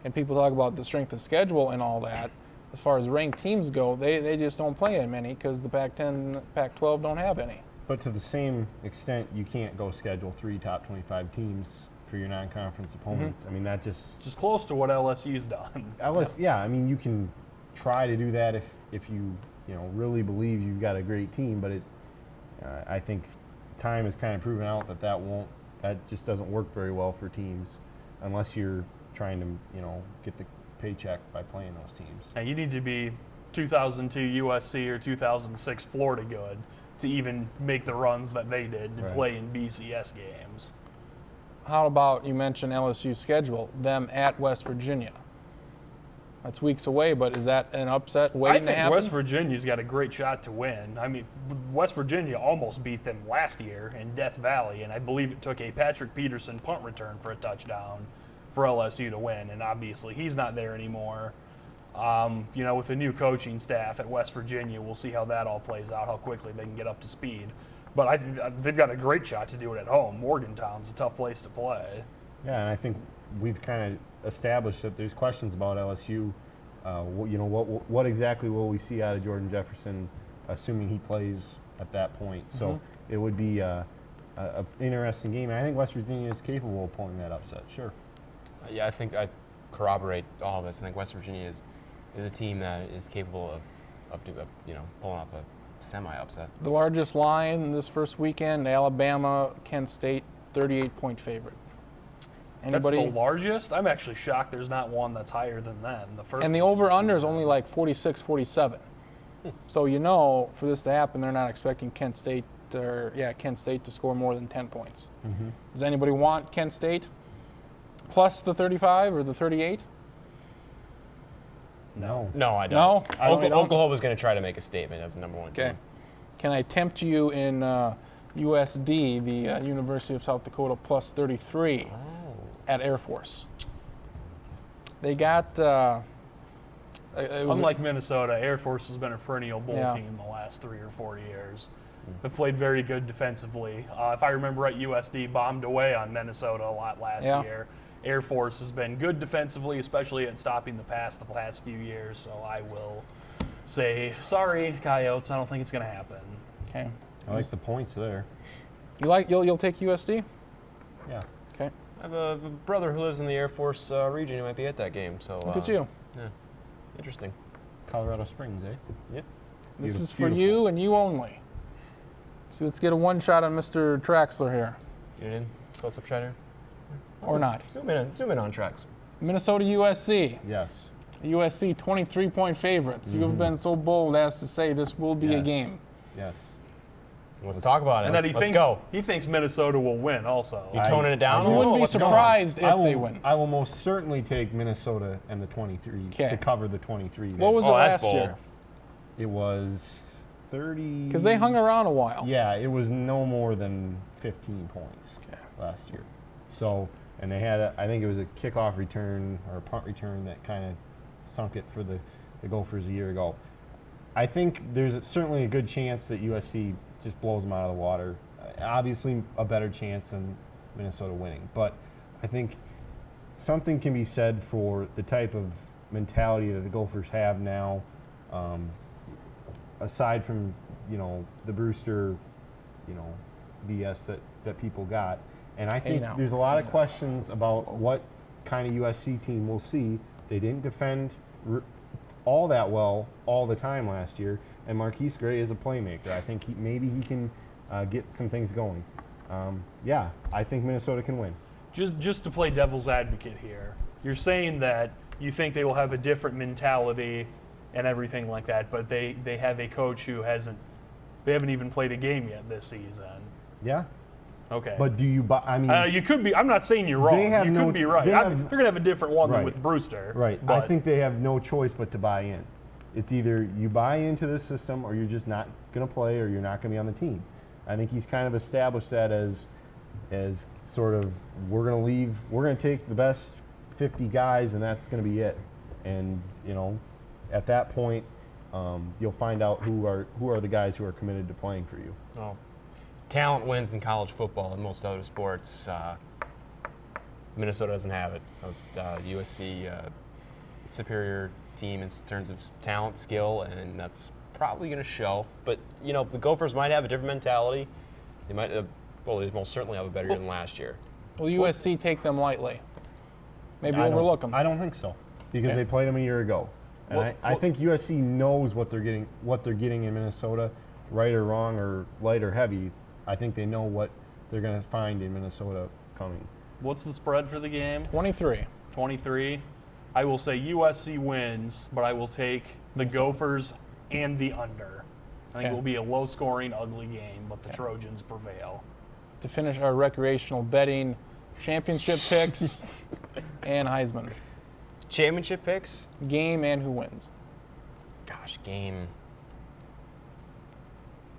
Speaker 1: And people talk about the strength of schedule and all that. As far as ranked teams go, they just don't play as many because the Pac-10, Pac-12 don't have any.
Speaker 3: But to the same extent, you can't go schedule 3 top 25 teams for your non-conference opponents. I mean, that just
Speaker 4: Just close to what LSU's done.
Speaker 3: I mean, you can try to do that if you really believe you've got a great team, but it's I think time has kind of proven out that just doesn't work very well for teams unless you're trying to get the paycheck by playing those teams.
Speaker 4: And you need to be 2002 USC or 2006 Florida good to even make the runs that they did to
Speaker 3: Right.
Speaker 4: play in BCS games.
Speaker 1: How about, you mentioned LSU's schedule, them at West Virginia? That's weeks away, but is that an upset
Speaker 4: I
Speaker 1: waiting to
Speaker 4: think
Speaker 1: happen?
Speaker 4: West Virginia's got a great shot to win. I mean, West Virginia almost beat them last year in Death Valley, and I believe it took a Patrick Peterson punt return for a touchdown for LSU to win, and obviously he's not there anymore. With the new coaching staff at West Virginia, we'll see how that all plays out, how quickly they can get up to speed. But they've got a great shot to do it at home. Morgantown's a tough place to play.
Speaker 3: Yeah, and I think we've kind of established that there's questions about LSU. What exactly will we see out of Jordan Jefferson, assuming he plays at that point? So it would be a interesting game. And I think West Virginia is capable of pulling that upset. Sure.
Speaker 2: Yeah, I think I corroborate all of this. I think West Virginia is a team that is capable of pulling off a semi-upset.
Speaker 1: The largest line this first weekend, Alabama, Kent State, 38-point favorite. Anybody?
Speaker 4: That's the largest? I'm actually shocked there's not one that's higher than them. The first
Speaker 1: And the
Speaker 4: one of
Speaker 1: over-under is
Speaker 4: season.
Speaker 1: only like 46, 47. So for this to happen, they're not expecting Kent State to score more than 10 points. Does anybody want Kent State plus the 35 or the 38?
Speaker 3: No.
Speaker 2: No, I don't.
Speaker 1: No? I don't.
Speaker 2: Oklahoma's going to try to make a statement as the number one
Speaker 1: Okay.
Speaker 2: team.
Speaker 1: Can I tempt you in USD, the University of South Dakota, plus 33 at Air Force? They got
Speaker 4: Unlike Minnesota, Air Force has been a perennial bowl
Speaker 1: Yeah.
Speaker 4: team the last 3 or 4 years. They've played very good defensively. If I remember right, USD bombed away on Minnesota a lot last
Speaker 1: Yeah.
Speaker 4: year. Air Force has been good defensively, especially at stopping the pass the past few years. So I will say, sorry, Coyotes, I don't think it's going to happen.
Speaker 1: Okay.
Speaker 3: I like the points there.
Speaker 1: You'll take USD?
Speaker 3: Yeah.
Speaker 1: Okay.
Speaker 2: I have a brother who lives in the Air Force region who might be at that game. So
Speaker 1: Look at you.
Speaker 2: Yeah, interesting.
Speaker 3: Colorado Springs, eh?
Speaker 2: Yeah.
Speaker 1: This
Speaker 3: Beautiful.
Speaker 1: is for you and you only. So let's get a one shot on Mr. Traxler here.
Speaker 2: Get it in. Close up shot here.
Speaker 1: or not?
Speaker 2: Zoom in on tracks.
Speaker 1: Minnesota USC.
Speaker 3: Yes.
Speaker 1: USC 23-point favorites. You have been so bold as to say this will be a
Speaker 3: Yes.
Speaker 1: game.
Speaker 3: Yes.
Speaker 2: Let's talk about it.
Speaker 4: And then
Speaker 2: Let's go.
Speaker 4: he thinks Minnesota will win also.
Speaker 2: You toning it down?
Speaker 1: You
Speaker 2: a
Speaker 1: wouldn't
Speaker 2: little?
Speaker 1: be
Speaker 2: What's going on?
Speaker 1: surprised if
Speaker 3: I will,
Speaker 1: they win.
Speaker 3: I will most certainly take Minnesota and the 23
Speaker 1: Okay.
Speaker 3: to cover the 23.
Speaker 1: What was it
Speaker 2: that's
Speaker 1: last
Speaker 2: bold.
Speaker 1: year?
Speaker 3: It was 30.
Speaker 1: Because they hung around a while.
Speaker 3: Yeah, it was no more than 15 points
Speaker 1: Okay.
Speaker 3: last year. So, and they had, I think it was a kickoff return or a punt return that kind of sunk it for the Gophers a year ago. I think there's certainly a good chance that USC just blows them out of the water. Obviously, a better chance than Minnesota winning. But I think something can be said for the type of mentality that the Gophers have now, aside from, the Brewster, BS that people got. And I think
Speaker 1: now.
Speaker 3: there's a lot of questions about what kind of USC team we'll see. They didn't defend all that well all the time last year, and Marquise Gray is a playmaker. I think maybe he can get some things going. Yeah, I think Minnesota can win.
Speaker 4: Just to play devil's advocate here, you're saying that you think they will have a different mentality and everything like that, but they have a coach who they haven't even played a game yet this season.
Speaker 3: Yeah,
Speaker 4: Okay.
Speaker 3: but do you buy? I mean,
Speaker 4: you could be. I'm not saying you're wrong.
Speaker 3: They have
Speaker 4: You
Speaker 3: no-
Speaker 4: could be right.
Speaker 3: they
Speaker 4: You're
Speaker 3: have-
Speaker 4: going to have a different one than
Speaker 3: Right.
Speaker 4: with Brewster.
Speaker 3: right.
Speaker 4: But
Speaker 3: I think they have no choice but to buy in. It's either you buy into the system or you're just not going to play or you're not going to be on the team. I think he's kind of established that as sort of we're going to leave. We're going to take the best 50 guys and that's going to be it. And at that point, you'll find out who are the guys who are committed to playing for you.
Speaker 2: Oh. Talent wins in college football and most other sports. Minnesota doesn't have it. USC superior team in terms of talent, skill, and that's probably going to show. But the Gophers might have a different mentality. They might, they most certainly have a better year than last year.
Speaker 1: Will USC take them lightly? Maybe
Speaker 3: I don't-
Speaker 1: overlook them.
Speaker 3: I don't think so because
Speaker 1: Okay.
Speaker 3: they played them a year ago. And I think USC knows what they're getting in Minnesota, right or wrong or light or heavy. I think they know what they're going to find in Minnesota coming.
Speaker 4: what's the spread for the game?
Speaker 1: 23.
Speaker 4: 23. I will say USC wins, but I will take the Gophers and the under. I think
Speaker 1: Okay.
Speaker 4: it will be a low-scoring, ugly game, but the Trojans prevail.
Speaker 1: To finish our recreational betting championship picks and Heisman.
Speaker 2: Championship picks?
Speaker 1: Game and who wins.
Speaker 2: Gosh, game.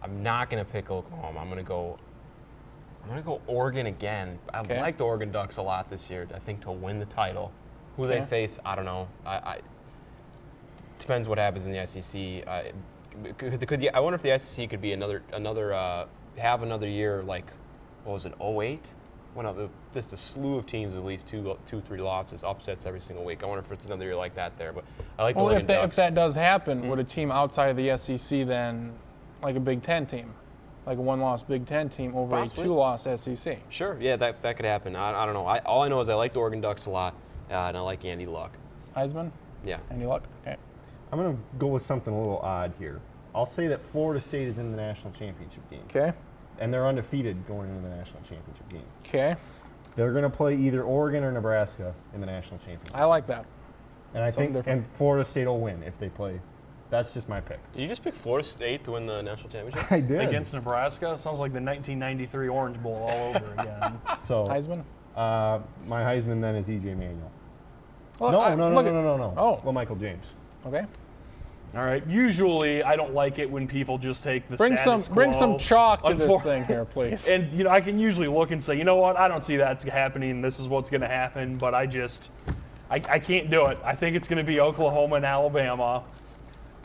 Speaker 2: I'm not going to pick Oklahoma. I'm going to go Oregon again. I
Speaker 1: Okay.
Speaker 2: like the Oregon Ducks a lot this year. I think to win the title. Who they
Speaker 1: Okay.
Speaker 2: face, I don't know. Depends what happens in the SEC. I wonder if the SEC could be have another year like, what was it, 08? Just a slew of teams with at least two, 3 losses, upsets every single week. I wonder if it's another year like that there. But I like the
Speaker 1: Well,
Speaker 2: Oregon
Speaker 1: if
Speaker 2: Ducks.
Speaker 1: that does happen, would a team outside of the SEC then, like a Big Ten team, like a one-loss Big Ten team over
Speaker 2: Possibly.
Speaker 1: a two-loss SEC?
Speaker 2: Sure, yeah, that could happen. I don't know. All I know is I like the Oregon Ducks a lot, and I like Andy Luck.
Speaker 1: Heisman?
Speaker 2: Yeah.
Speaker 1: Any luck? Okay.
Speaker 3: I'm going to go with something a little odd here. I'll say that Florida State is in the national championship game.
Speaker 1: Okay.
Speaker 3: And they're undefeated going into the national championship game.
Speaker 1: Okay.
Speaker 3: They're going to play either Oregon or Nebraska in the national championship.
Speaker 1: I like that.
Speaker 3: And I
Speaker 1: something
Speaker 3: think
Speaker 1: different.
Speaker 3: Florida State will win if they play. That's just my pick.
Speaker 2: Did you just pick Florida State to win the national championship?
Speaker 3: I did.
Speaker 4: Against Nebraska? Sounds like the 1993 Orange Bowl all over again.
Speaker 3: So
Speaker 1: Heisman?
Speaker 3: my Heisman then is E.J. Manuel.
Speaker 1: Well,
Speaker 3: No.
Speaker 1: Oh.
Speaker 3: Well, Michael James.
Speaker 1: Okay.
Speaker 4: All right. Usually, I don't like it when people just take the
Speaker 1: Bring
Speaker 4: status
Speaker 1: some
Speaker 4: quo.
Speaker 1: chalk to this
Speaker 4: Unfor-
Speaker 1: thing here, please.
Speaker 4: And I can usually look and say, you know what? I don't see that happening. This is what's going to happen. But I can't do it. I think it's going to be Oklahoma and Alabama.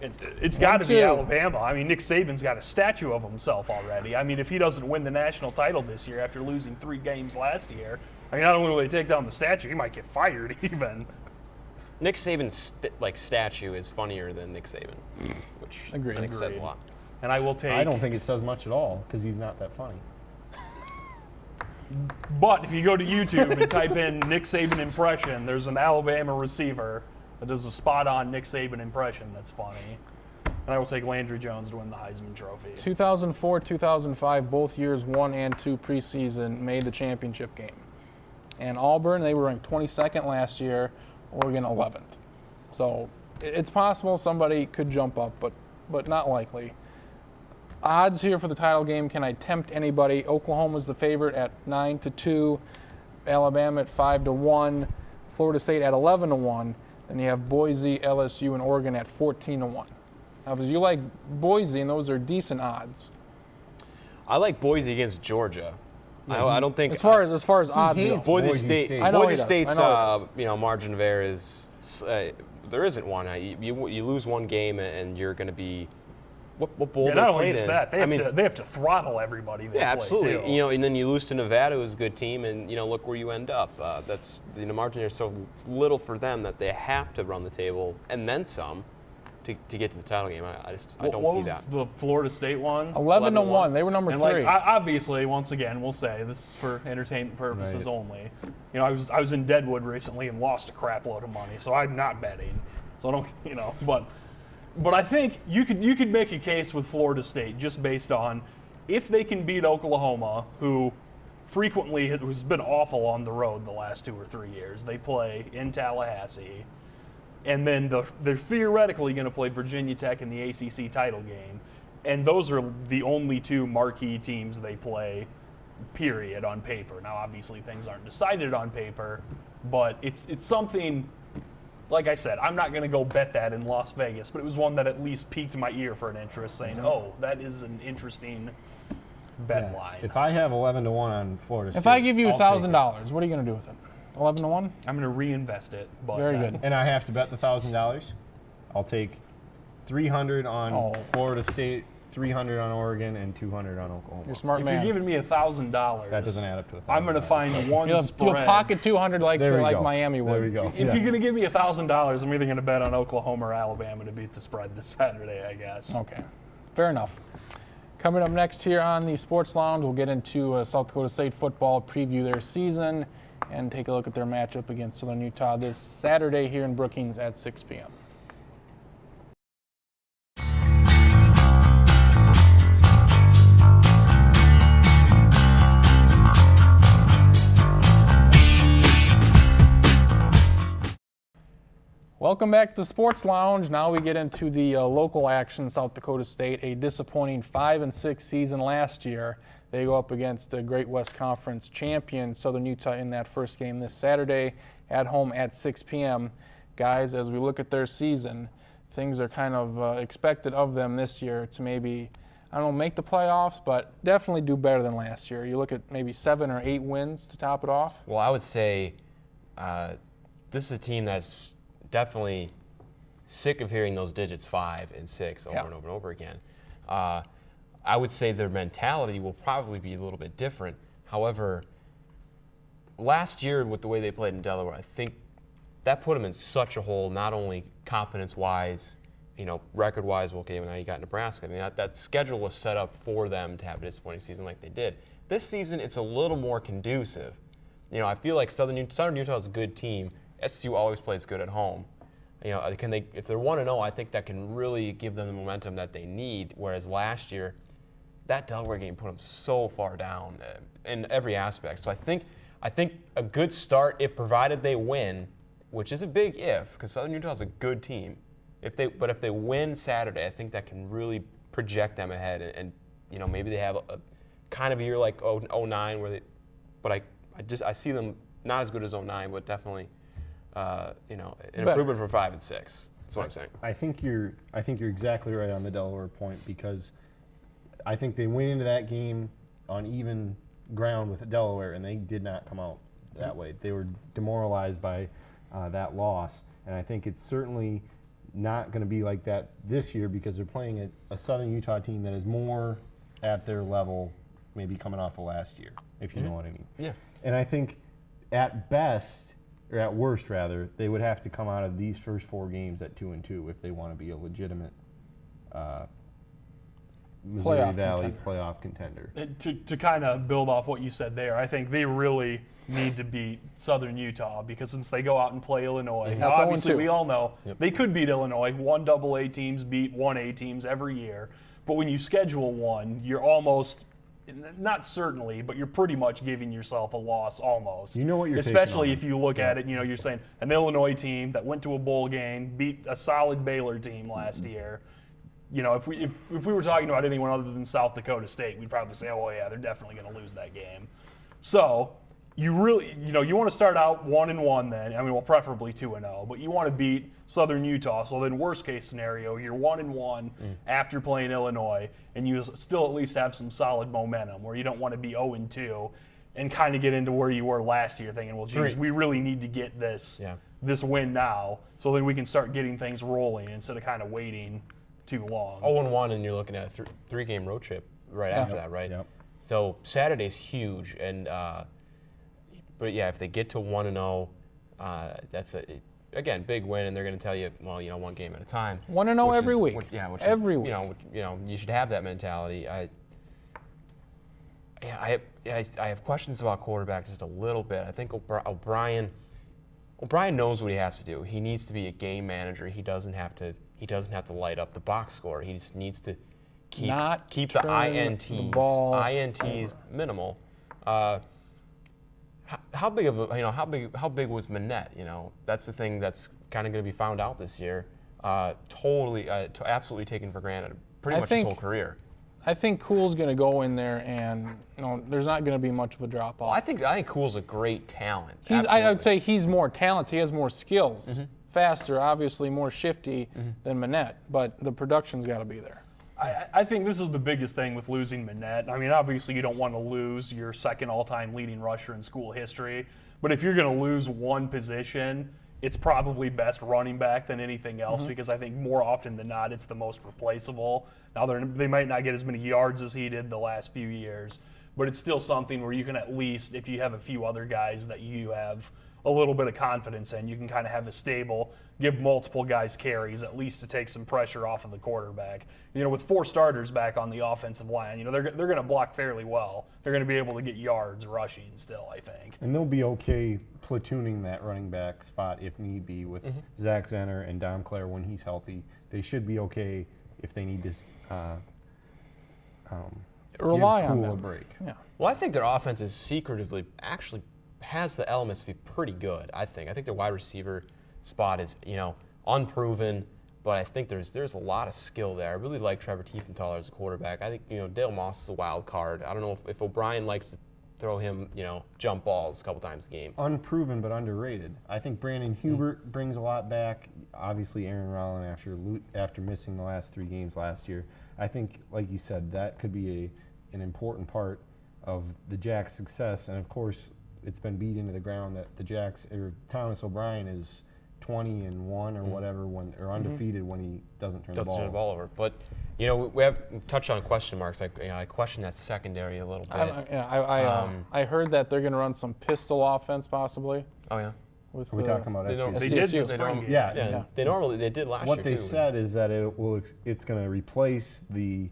Speaker 4: It's got to be
Speaker 1: 1-2.
Speaker 4: Alabama. I mean, Nick Saban's got a statue of himself already. I mean, if he doesn't win the national title this year after losing 3 games last year, I mean, not only will they take down the statue, he might get fired even.
Speaker 2: Nick Saban's statue is funnier than Nick Saban, which
Speaker 1: Agreed.
Speaker 2: I think says a
Speaker 4: Agreed.
Speaker 2: lot.
Speaker 4: And I will take.
Speaker 3: I don't think it says much at all because he's not that funny.
Speaker 4: But if you go to YouTube and type in Nick Saban impression, there's an Alabama receiver that does a spot-on Nick Saban impression that's funny. and I will take Landry Jones to win the Heisman Trophy.
Speaker 1: 2004, 2005, both years 1 and 2 preseason made the championship game. And Auburn, they were ranked 22nd last year, Oregon 11th. So it's possible somebody could jump up, but not likely. Odds here for the title game, can I tempt anybody? Oklahoma's the favorite at 9-2, Alabama at 5-1, Florida State at 11-1. Then you have Boise, LSU, and Oregon at 14-1. Now, you like Boise, and those are decent odds.
Speaker 2: I like Boise against Georgia. I don't think
Speaker 1: As far as odds go.
Speaker 2: Boise State.
Speaker 1: I know he
Speaker 2: Boise
Speaker 1: does.
Speaker 2: State's
Speaker 1: I know
Speaker 2: margin of error is there isn't one. You lose one game and you're going to be what bowl
Speaker 4: Yeah,
Speaker 2: they
Speaker 4: not only
Speaker 2: played
Speaker 4: just
Speaker 2: in.
Speaker 4: that, they have to throttle everybody they
Speaker 2: Yeah,
Speaker 4: play,
Speaker 2: absolutely.
Speaker 4: too.
Speaker 2: And then you lose to Nevada, who's a good team, and look where you end up. That's margin is so little for them that they have to run the table and then some to get to the title game. I don't see that.
Speaker 4: What was the Florida State one?
Speaker 1: 11-1. They were number
Speaker 4: and
Speaker 1: 3.
Speaker 4: Obviously, once again, we'll say this is for entertainment purposes only. I was in Deadwood recently and lost a crap load of money, so I'm not betting. So I don't, but I think you could make a case with Florida State just based on if they can beat Oklahoma, who frequently has been awful on the road the last 2 or 3 years. They play in Tallahassee. And then they're theoretically going to play Virginia Tech in the ACC title game. And those are the only 2 marquee teams they play, period, on paper. Now, obviously, things aren't decided on paper, but it's something, like I said, I'm not going to go bet that in Las Vegas, but it was one that at least piqued my ear for an interest, saying, oh, that is an interesting bet line.
Speaker 3: If I have 11-1 on Florida State,
Speaker 1: If I give you
Speaker 3: I'll take it.
Speaker 1: $1,000, what are you going to do with it? 11-1?
Speaker 4: I'm going to reinvest it. But
Speaker 1: Very good.
Speaker 3: And I have to bet the $1,000, I'll take $300 on Florida State, $300 on Oregon, and $200 on Oklahoma.
Speaker 1: You're a smart
Speaker 4: If
Speaker 1: man.
Speaker 4: you're giving me $1,000,
Speaker 3: That doesn't add up to $1,000.
Speaker 4: I'm going to find one
Speaker 1: You'll
Speaker 4: spread.
Speaker 1: pocket 200 like
Speaker 3: There we go.
Speaker 1: Miami would.
Speaker 3: There we go.
Speaker 4: If you're going to give me $1,000, I'm either going to bet on Oklahoma or Alabama to beat the spread this Saturday, I guess.
Speaker 1: Okay, fair enough. Coming up next here on the Sports Lounge, we'll get into South Dakota State football, preview their season, and take a look at their matchup against Southern Utah this Saturday here in Brookings at 6 p.m. Welcome back to the Sports Lounge. Now we get into the local action. South Dakota State, a disappointing 5-6 season last year. They go up against the Great West Conference champion Southern Utah in that first game this Saturday at home at 6 p.m. Guys, as we look at their season, things are kind of expected of them this year to maybe, I don't know, make the playoffs, but definitely do better than last year. You look at maybe 7 or 8 wins to top it off.
Speaker 2: Well, I would say this is a team that's definitely sick of hearing those digits 5 and 6 over and over and over again. I would say their mentality will probably be a little bit different. However, last year with the way they played in Delaware, I think that put them in such a hole, not only confidence-wise, record-wise, okay, now you got Nebraska. I mean, that schedule was set up for them to have a disappointing season like they did. This season, it's a little more conducive. I feel like Southern Utah is a good team. SDSU always plays good at home. If they're 1-0, I think that can really give them the momentum that they need. Whereas last year, that Delaware game put them so far down in every aspect. So I think a good start, if provided they win, which is a big if, because Southern Utah is a good team. If they win Saturday, I think that can really project them ahead, and maybe they have a kind of a year like 09 where I see them not as good as 09, but definitely. An improvement from 5 and 6. That's what I'm saying.
Speaker 3: I think you're exactly right on the Delaware point, because I think they went into that game on even ground with Delaware, and they did not come out that way. They were demoralized by that loss, and I think it's certainly not going to be like that this year, because they're playing a Southern Utah team that is more at their level, maybe coming off of last year, if you know what I mean.
Speaker 2: Yeah.
Speaker 3: And I think at best, or at worst rather, they would have to come out of these first 4 games at 2-2 if they want to be a legitimate Missouri
Speaker 1: Playoff
Speaker 3: Valley
Speaker 1: contender.
Speaker 3: playoff contender.
Speaker 4: To kind of build off what you said there, I think they really need to beat Southern Utah because since they go out and play Illinois, now
Speaker 1: That's
Speaker 4: obviously
Speaker 1: 0-2.
Speaker 4: we all know they could beat Illinois. 1 AA teams beat 1A teams every year. But when you schedule one, you're almost, not certainly, but you're pretty much giving yourself a loss almost.
Speaker 3: You know what you're taking
Speaker 4: Especially
Speaker 3: on.
Speaker 4: if you look at it, you're saying an Illinois team that went to a bowl game, beat a solid Baylor team last year. If we were talking about anyone other than South Dakota State, we'd probably say, oh yeah, they're definitely going to lose that game. So you really, you want to start out 1-1 then. I mean, well, preferably 2-0, but you want to beat Southern Utah. So then, worst case scenario, you're 1-1 after playing Illinois, and you still at least have some solid momentum where you don't want to be 0-2 and kind of get into where you were last year, thinking, well, geez, we really need to get this win now, so then we can start getting things rolling instead of kind of waiting too long.
Speaker 2: 0-1, and you're looking at a 3-game road trip right after that, right?
Speaker 3: Yep.
Speaker 2: So Saturday's huge, and but yeah, if they get to 1-0, that's again big win, and they're going to tell you, well, 1 game at a time.
Speaker 1: 1-0 every week. Every week.
Speaker 2: You should have that mentality. I have questions about quarterback just a little bit. I think O'Brien knows what he has to do. He needs to be a game manager. He doesn't have to light up the box score. He just needs to keep the INTs minimal. How big how big was Manette? That's the thing that's kind of going to be found out this year. Absolutely taken for granted pretty much his whole career.
Speaker 1: I think Cool's going to go in there, and there's not going to be much of a drop off.
Speaker 2: Well, I think Cool's a great talent.
Speaker 1: I would say he's more talented. He has more skills, faster, obviously more shifty than Manette, but the production's got to be there.
Speaker 4: I think this is the biggest thing with losing Manette. I mean, obviously you don't want to lose your second all-time leading rusher in school history, but if you're going to lose one position, it's probably best running back than anything else because I think more often than not it's the most replaceable. Now they might not get as many yards as he did the last few years, but it's still something where you can at least, if you have a few other guys that you have a little bit of confidence in, you can kind of have a stable, give multiple guys carries at least to take some pressure off of the quarterback. With 4 starters back on the offensive line, they're going to block fairly well. They're going to be able to get yards rushing still, I think.
Speaker 3: And they'll be okay platooning that running back spot if need be with Zach Zenner and Dom Clare when he's healthy. They should be okay if they need to
Speaker 1: Rely
Speaker 3: give
Speaker 1: on
Speaker 3: Cool
Speaker 1: them.
Speaker 3: a break.
Speaker 1: Yeah.
Speaker 2: Well, I think their offense is secretively actually has the elements to be pretty good. I think their wide receiver spot is unproven, but I think there's a lot of skill there. I really like Trevor Tiefenthaler as a quarterback. I think Dale Moss is a wild card. I don't know if O'Brien likes to throw him jump balls a couple times a game.
Speaker 3: Unproven but underrated. I think Brandon Hubert brings a lot back. Obviously, Aaron Rollin after missing the last 3 games last year. I think, like you said, that could be an important part of the Jacks' success. And of course, it's been beat into the ground that the Jacks or Thomas O'Brien is 20-1 or whatever or undefeated when he doesn't turn the ball
Speaker 2: over. But we have touched on question marks. I question that secondary a little bit.
Speaker 1: I heard that they're going to run some pistol offense possibly.
Speaker 2: Oh yeah.
Speaker 3: Are we talking about SDSU?
Speaker 4: They did in the
Speaker 1: SDSU.
Speaker 4: spring game.
Speaker 3: Yeah.
Speaker 2: They did last year
Speaker 3: What they
Speaker 2: too.
Speaker 3: said is that it's going to replace the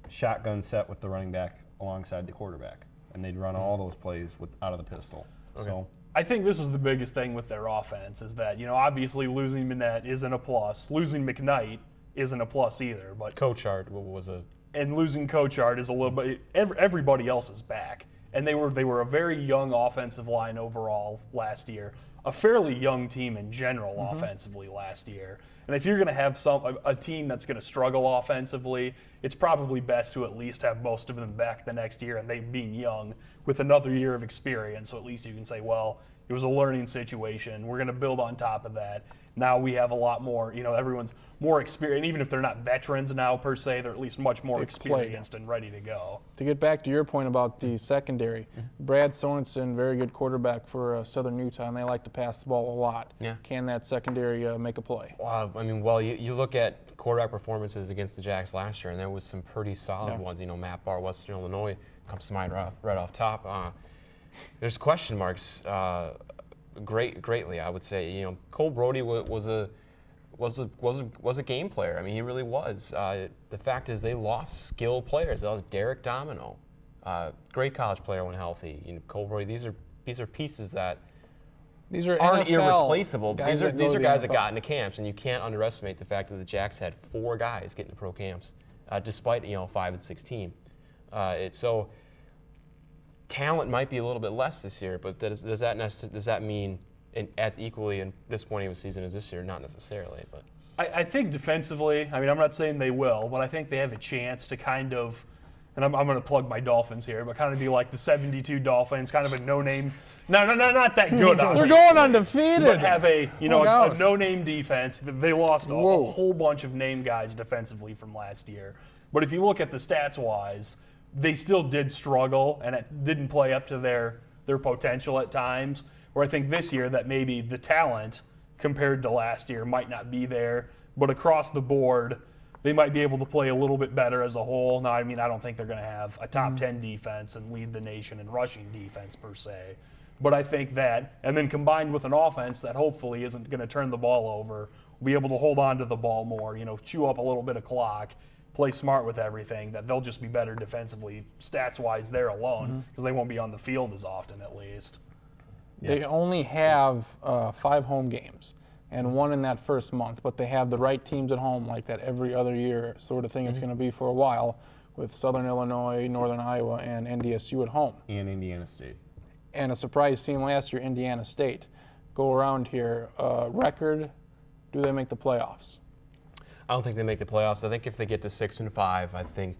Speaker 3: shotgun set with the running back alongside the quarterback, and they'd run all those plays out of the pistol.
Speaker 2: Okay.
Speaker 3: So
Speaker 4: I think this is the biggest thing with their offense is that, obviously losing Manette isn't a plus. Losing McKnight isn't a plus either. But
Speaker 2: Coachard was a...
Speaker 4: And losing Coachard is a little bit... Everybody else is back. And they were a very young offensive line overall last year. A fairly young team in general offensively last year. And if you're going to have a team that's going to struggle offensively, it's probably best to at least have most of them back the next year and they being young with another year of experience. So at least you can say, well, it was a learning situation. We're going to build on top of that. Now we have a lot more, everyone's more experienced. Even if they're not veterans now per se, they're at least much more experienced and ready to go.
Speaker 1: To get back to your point about the secondary, Brad Sorensen, very good quarterback for Southern Utah, and they like to pass the ball a lot.
Speaker 2: Yeah.
Speaker 1: Can that secondary make a play?
Speaker 2: You look at quarterback performances against the Jacks last year, and there was some pretty solid ones. Matt Barr, Western Illinois, comes to mind right off top. There's question marks greatly, I would say. Cole Brody was was a game player. I mean, he really was. The fact is, they lost skilled players. That was Derek Domino, great college player when healthy. Cole Roy. These are pieces that aren't
Speaker 1: NFL
Speaker 2: irreplaceable.
Speaker 1: guys
Speaker 2: These are guys that
Speaker 1: NFL.
Speaker 2: got into camps, and you can't underestimate the fact that the Jacks had 4 guys get into pro camps, despite 5 and 6 team. So talent might be a little bit less this year, but does that mean as equally in disappointing of a season as this year? Not necessarily, but
Speaker 4: I think defensively, I mean, I'm not saying they will, but I think they have a chance to kind of, and I'm going to plug my Dolphins here, but kind of be like the 72 Dolphins, kind of a no-name, not that good.
Speaker 1: They're going undefeated.
Speaker 4: But have a
Speaker 1: Who knows?
Speaker 4: a no-name defense. They lost a
Speaker 1: Whoa.
Speaker 4: whole bunch of name guys defensively from last year. But if you look at the stats-wise, they still did struggle, and it didn't play up to their potential at times. Where I think this year that maybe the talent compared to last year might not be there, but across the board, they might be able to play a little bit better as a whole. Now, I mean, I don't think they're going to have a top 10 defense and lead the nation in rushing defense per se. But I think that, and then combined with an offense that hopefully isn't going to turn the ball over, will be able to hold on to the ball more, chew up a little bit of clock, play smart with everything, that they'll just be better defensively, stats-wise there alone, because they won't be on the field as often at least.
Speaker 1: They only have 5 home games and 1 in that first month, but they have the right teams at home like that every other year sort of thing it's going to be for a while with Southern Illinois, Northern Iowa, and NDSU at home.
Speaker 3: And Indiana State.
Speaker 1: And a surprise team last year, Indiana State. Go around here. Record, do they make the playoffs?
Speaker 2: I don't think they make the playoffs. I think if they get to 6-5, I think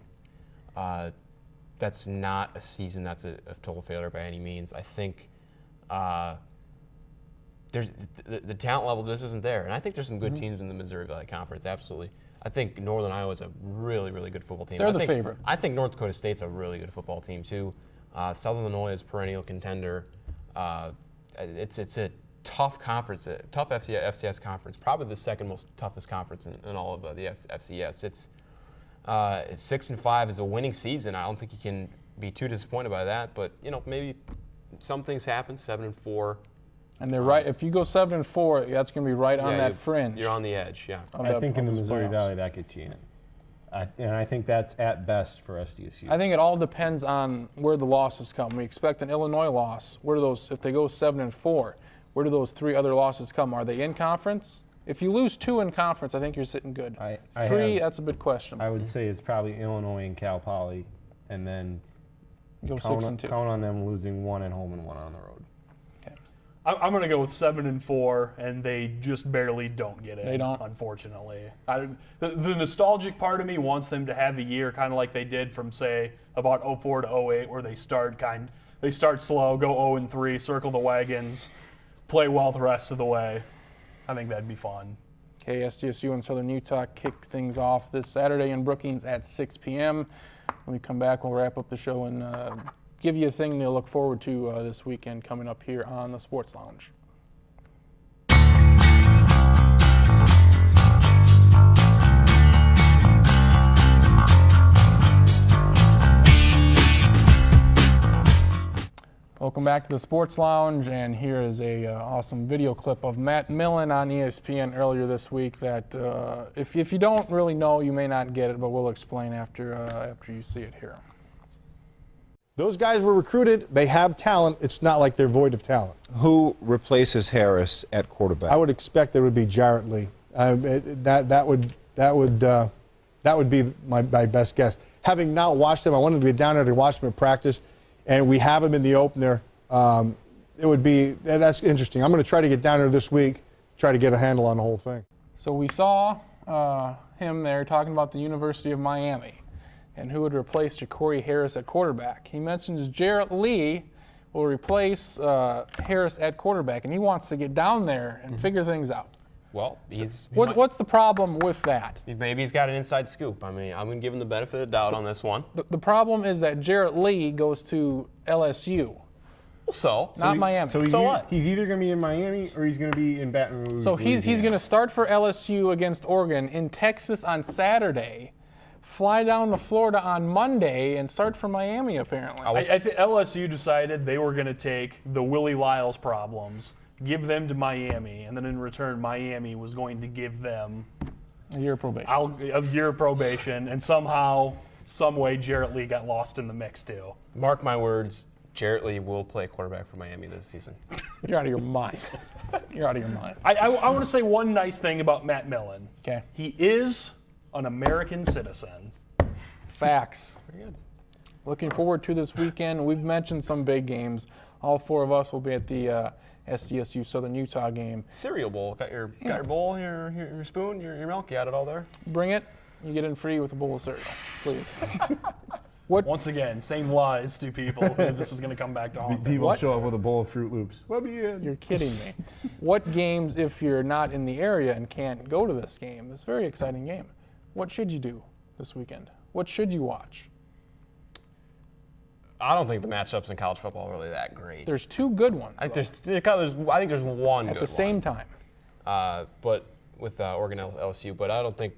Speaker 2: that's not a season that's a total failure by any means. I think there's the talent level just isn't there, and I think there's some good teams in the Missouri Valley Conference. Absolutely, I think Northern Iowa is a really, really good football team.
Speaker 1: They're the favorite.
Speaker 2: I think North Dakota State's a really good football team too. Southern Illinois is perennial contender. It's a tough conference, a tough FCS conference, probably the second most toughest conference in all of the FCS. It's 6-5 is a winning season. I don't think you can be too disappointed by that, but maybe some things happen. 7-4.
Speaker 1: And they're right. If you go 7-4, that's going to be right on that fringe.
Speaker 2: You're on the edge, yeah.
Speaker 3: I think in the Missouri
Speaker 1: playoffs.
Speaker 3: Valley that gets you in. And I think that's at best for SDSU.
Speaker 1: I think it all depends on where the losses come. We expect an Illinois loss. Where do those? If they go 7-4, where do those 3 other losses come? Are they in conference? If you lose 2 in conference, I think you're sitting good. 3, that's a big question.
Speaker 3: I would say it's probably Illinois and Cal Poly, and then
Speaker 1: Go
Speaker 3: count
Speaker 1: 6-2.
Speaker 3: on them losing 1 at home and 1 on the road.
Speaker 1: Okay.
Speaker 4: I'm going to go with 7-4, and they just barely don't get it.
Speaker 1: They don't?
Speaker 4: Unfortunately. The nostalgic part of me wants them to have a year kind of like they did from, say, about 04 to 08, where they start slow, go 0-3, circle the wagons, play well the rest of the way. I think that'd be fun.
Speaker 1: Okay, SDSU and Southern Utah kick things off this Saturday in Brookings at 6 p.m. When we come back, we'll wrap up the show and give you a thing to look forward to this weekend coming up here on the Sports Lounge. Welcome back to the Sports Lounge, and here is a awesome video clip of Matt Millen on ESPN earlier this week that if you don't really know, you may not get it, but we'll explain after you see it here.
Speaker 5: Those guys were recruited. They have talent. It's not like they're void of talent.
Speaker 6: Who replaces Harris at quarterback?
Speaker 5: I would expect there would be Jarrett Lee. That would be my best guess. Having not watched him, I wanted to get down there to watch him at practice, and we have him in the opener. That's interesting. I'm going to try to get down there this week, try to get a handle on the whole thing.
Speaker 1: So we saw him there talking about the University of Miami and who would replace Ja'Cory Harris at quarterback. He mentions Jarrett Lee will replace Harris at quarterback, and he wants to get down there and figure things out.
Speaker 2: Well,
Speaker 1: What's the problem with that?
Speaker 2: Maybe he's got an inside scoop. I mean, I'm going to give him the benefit of the doubt on this one.
Speaker 1: The problem is that Jarrett Lee goes to LSU, not Miami.
Speaker 3: So
Speaker 2: what?
Speaker 3: He's either going to be in Miami or he's going to be in Baton Rouge.
Speaker 1: So he's
Speaker 3: Louisiana.
Speaker 1: going to start for LSU against Oregon in Texas on Saturday, fly down to Florida on Monday, and start for Miami apparently.
Speaker 4: I think LSU decided they were going to take the Willie Lyles problems give them to Miami, and then in return, Miami was going to give them
Speaker 1: A year of probation.
Speaker 4: a year of probation, and somehow, some way, Jarrett Lee got lost in the mix too.
Speaker 2: Mark my words, Jarrett Lee will play quarterback for Miami this season.
Speaker 1: You're out of your mind. You're out of your mind.
Speaker 4: I want to say one nice thing about Matt Millen.
Speaker 1: Okay.
Speaker 4: He is an American citizen.
Speaker 1: Facts.
Speaker 2: Very good.
Speaker 1: Looking forward to this weekend. We've mentioned some big games. All four of us will be at the SDSU Southern Utah game.
Speaker 2: Cereal bowl. Got your bowl, your spoon, your milk. You got it all there.
Speaker 1: Bring it. You get in free with a bowl of cereal, please.
Speaker 4: Once again, same lies to people. This is going to come back to haunt them.
Speaker 3: People
Speaker 1: What?
Speaker 3: show up with a bowl of Fruit Loops. Let me in.
Speaker 1: You're kidding me. What games, if you're not in the area and can't go to this game, this very exciting game, what should you do this weekend? What should you watch?
Speaker 2: I don't think the matchups in college football are really that great.
Speaker 1: There's two good ones
Speaker 2: I think there's one
Speaker 1: at
Speaker 2: good
Speaker 1: the same
Speaker 2: one.
Speaker 1: time.
Speaker 2: But with Oregon LSU. But I don't think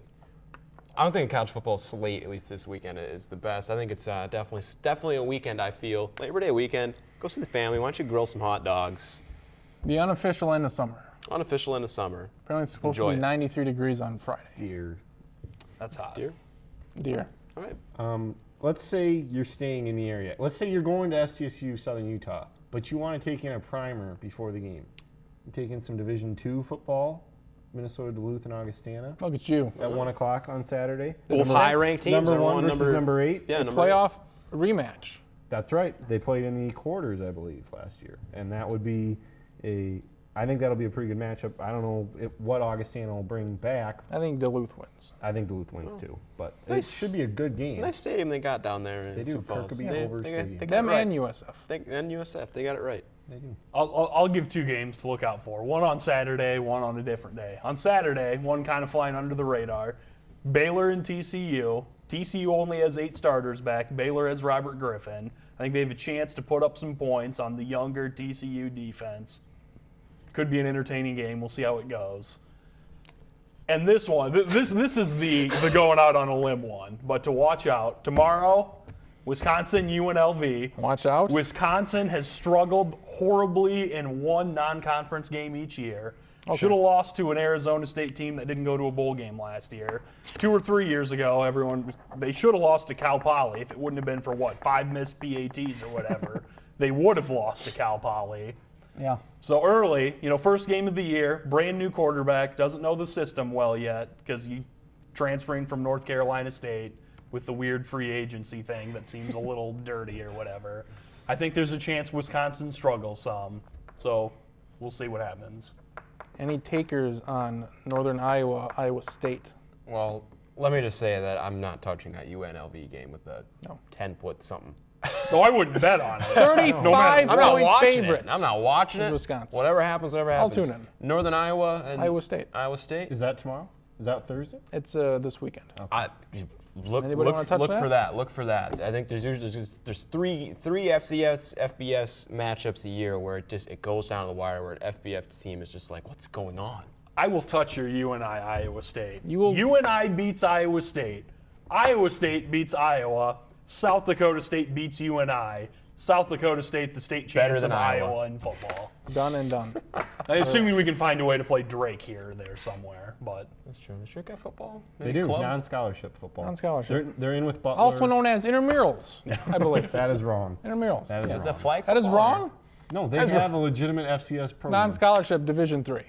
Speaker 2: the college football slate, at least this weekend, is the best. I think it's definitely a weekend. I feel Labor Day weekend. Go see the family. Why don't you grill some hot dogs?
Speaker 1: The unofficial end of summer.
Speaker 2: Unofficial end of summer.
Speaker 1: Apparently it's supposed
Speaker 2: Enjoy
Speaker 1: to be
Speaker 2: it.
Speaker 1: 93 degrees on Friday.
Speaker 3: Dear.
Speaker 4: That's hot.
Speaker 2: Dear.
Speaker 1: Dear.
Speaker 2: All right.
Speaker 3: Let's say you're staying in the area. Let's say you're going to SDSU Southern Utah, but you want to take in a primer before the game. You take in some Division II football, Minnesota, Duluth, and Augustana
Speaker 1: Look at you.
Speaker 3: at 1 o'clock on Saturday.
Speaker 2: Both high-ranked teams.
Speaker 3: Number
Speaker 2: are
Speaker 3: 1 versus number 8.
Speaker 2: Yeah, number
Speaker 1: Playoff rematch.
Speaker 3: That's right. They played in the quarters, I believe, last year, and that would be I think that'll be a pretty good matchup. I don't know what Augustana will bring back.
Speaker 1: I think Duluth wins.
Speaker 3: I think Duluth wins too, but
Speaker 2: Nice.
Speaker 3: it should be a good game.
Speaker 2: Nice stadium they got down there.
Speaker 3: They
Speaker 2: in
Speaker 3: do.
Speaker 2: Sioux Falls.
Speaker 3: Kirkby
Speaker 2: They-
Speaker 3: Over
Speaker 2: they
Speaker 3: Stadium.
Speaker 2: got it
Speaker 1: Them
Speaker 2: right.
Speaker 1: and USF.
Speaker 2: And USF, they got it right.
Speaker 3: They do.
Speaker 4: I'll give two games to look out for. One on Saturday, one on a different day. On Saturday, one kind of flying under the radar. Baylor and TCU. TCU only has 8 starters back. Baylor has Robert Griffin. I think they have a chance to put up some points on the younger TCU defense. Could be an entertaining game. We'll see how it goes. And this one, this is the going out on a limb one. But to watch out, tomorrow, Wisconsin UNLV.
Speaker 1: Watch out.
Speaker 4: Wisconsin has struggled horribly in one non-conference game each year.
Speaker 1: Okay.
Speaker 4: Should have lost to an Arizona State team that didn't go to a bowl game last year. 2 or 3 years ago, they should have lost to Cal Poly if it wouldn't have been for 5 missed PATs or whatever. They would have lost to Cal Poly.
Speaker 1: Yeah.
Speaker 4: So early, first game of the year, brand new quarterback, doesn't know the system well yet because you transferring from North Carolina State with the weird free agency thing that seems a little dirty or whatever. I think there's a chance Wisconsin struggles some. So we'll see what happens.
Speaker 1: Any takers on Northern Iowa, Iowa State?
Speaker 2: Well, let me just say that I'm not touching that UNLV game with the
Speaker 1: No.
Speaker 2: 10-foot something.
Speaker 4: No, I wouldn't bet on it.
Speaker 1: 35
Speaker 2: I'm not
Speaker 1: point
Speaker 2: watching
Speaker 1: favorites.
Speaker 2: it. I'm not watching
Speaker 1: It's
Speaker 2: it.
Speaker 1: Wisconsin.
Speaker 2: Whatever happens, whatever happens.
Speaker 1: tune in.
Speaker 2: Northern Iowa and
Speaker 1: Iowa State.
Speaker 2: Iowa State.
Speaker 3: Is that tomorrow? Is that Thursday?
Speaker 1: It's this weekend.
Speaker 2: Look
Speaker 1: Anybody wanna touch
Speaker 2: for
Speaker 1: that?
Speaker 2: that. Look for that. I think there's three FCS FBS matchups a year where it goes down to the wire where an FBS team is just like, what's going on?
Speaker 4: I will touch your UNI Iowa State.
Speaker 1: You will-
Speaker 4: UNI beats Iowa State. Iowa State beats Iowa. South Dakota State beats UNI. South Dakota State, the state
Speaker 2: Better
Speaker 4: champs
Speaker 2: than
Speaker 4: of
Speaker 2: Iowa.
Speaker 4: Iowa in football.
Speaker 1: Done and done.
Speaker 4: Assuming we can find a way to play Drake here or there somewhere, but
Speaker 2: That's true. Does Drake got football?
Speaker 3: They
Speaker 2: Maybe
Speaker 3: do.
Speaker 2: club?
Speaker 3: Non-scholarship football.
Speaker 1: Non-scholarship.
Speaker 3: They're in with Butler.
Speaker 1: Also known as intramurals, I believe.
Speaker 3: That is wrong.
Speaker 1: Intramurals.
Speaker 3: That is
Speaker 1: Yeah.
Speaker 2: Is that flag
Speaker 1: That is
Speaker 2: football?
Speaker 1: wrong?
Speaker 3: No, they have a legitimate FCS program.
Speaker 1: Non-scholarship Division 3.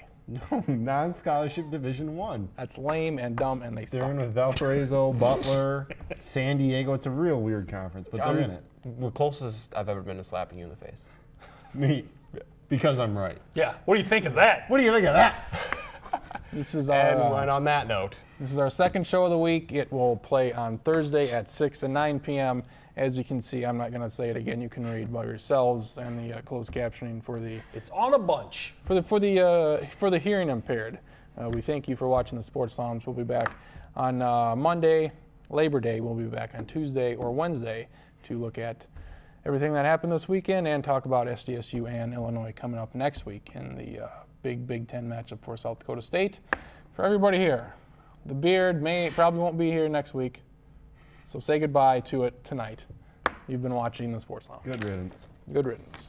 Speaker 3: No, non-scholarship Division 1.
Speaker 1: That's lame and dumb, and they
Speaker 3: They're
Speaker 1: suck.
Speaker 3: in with Valparaiso, Butler, San Diego. It's a real weird conference, but they're in it.
Speaker 2: The closest I've ever been to slapping you in the face.
Speaker 3: Me, because I'm right.
Speaker 4: yeah. What do you think of that?
Speaker 3: What do you think of that?
Speaker 1: This is
Speaker 2: And
Speaker 1: our
Speaker 2: on that note,
Speaker 1: this is our second show of the week. It will play on Thursday at 6 and 9 p.m. As you can see, I'm not going to say it again. You can read by yourselves and the closed captioning for the
Speaker 4: It's on a bunch.
Speaker 1: for the hearing impaired. We thank you for watching the Sports Lounge. We'll be back on Monday, Labor Day. We'll be back on Tuesday or Wednesday to look at everything that happened this weekend and talk about SDSU and Illinois coming up next week in the Big Ten matchup for South Dakota State. For everybody here, the Beard probably won't be here next week, so say goodbye to it tonight. You've been watching the Sports Lounge.
Speaker 3: Good riddance.
Speaker 1: Good riddance.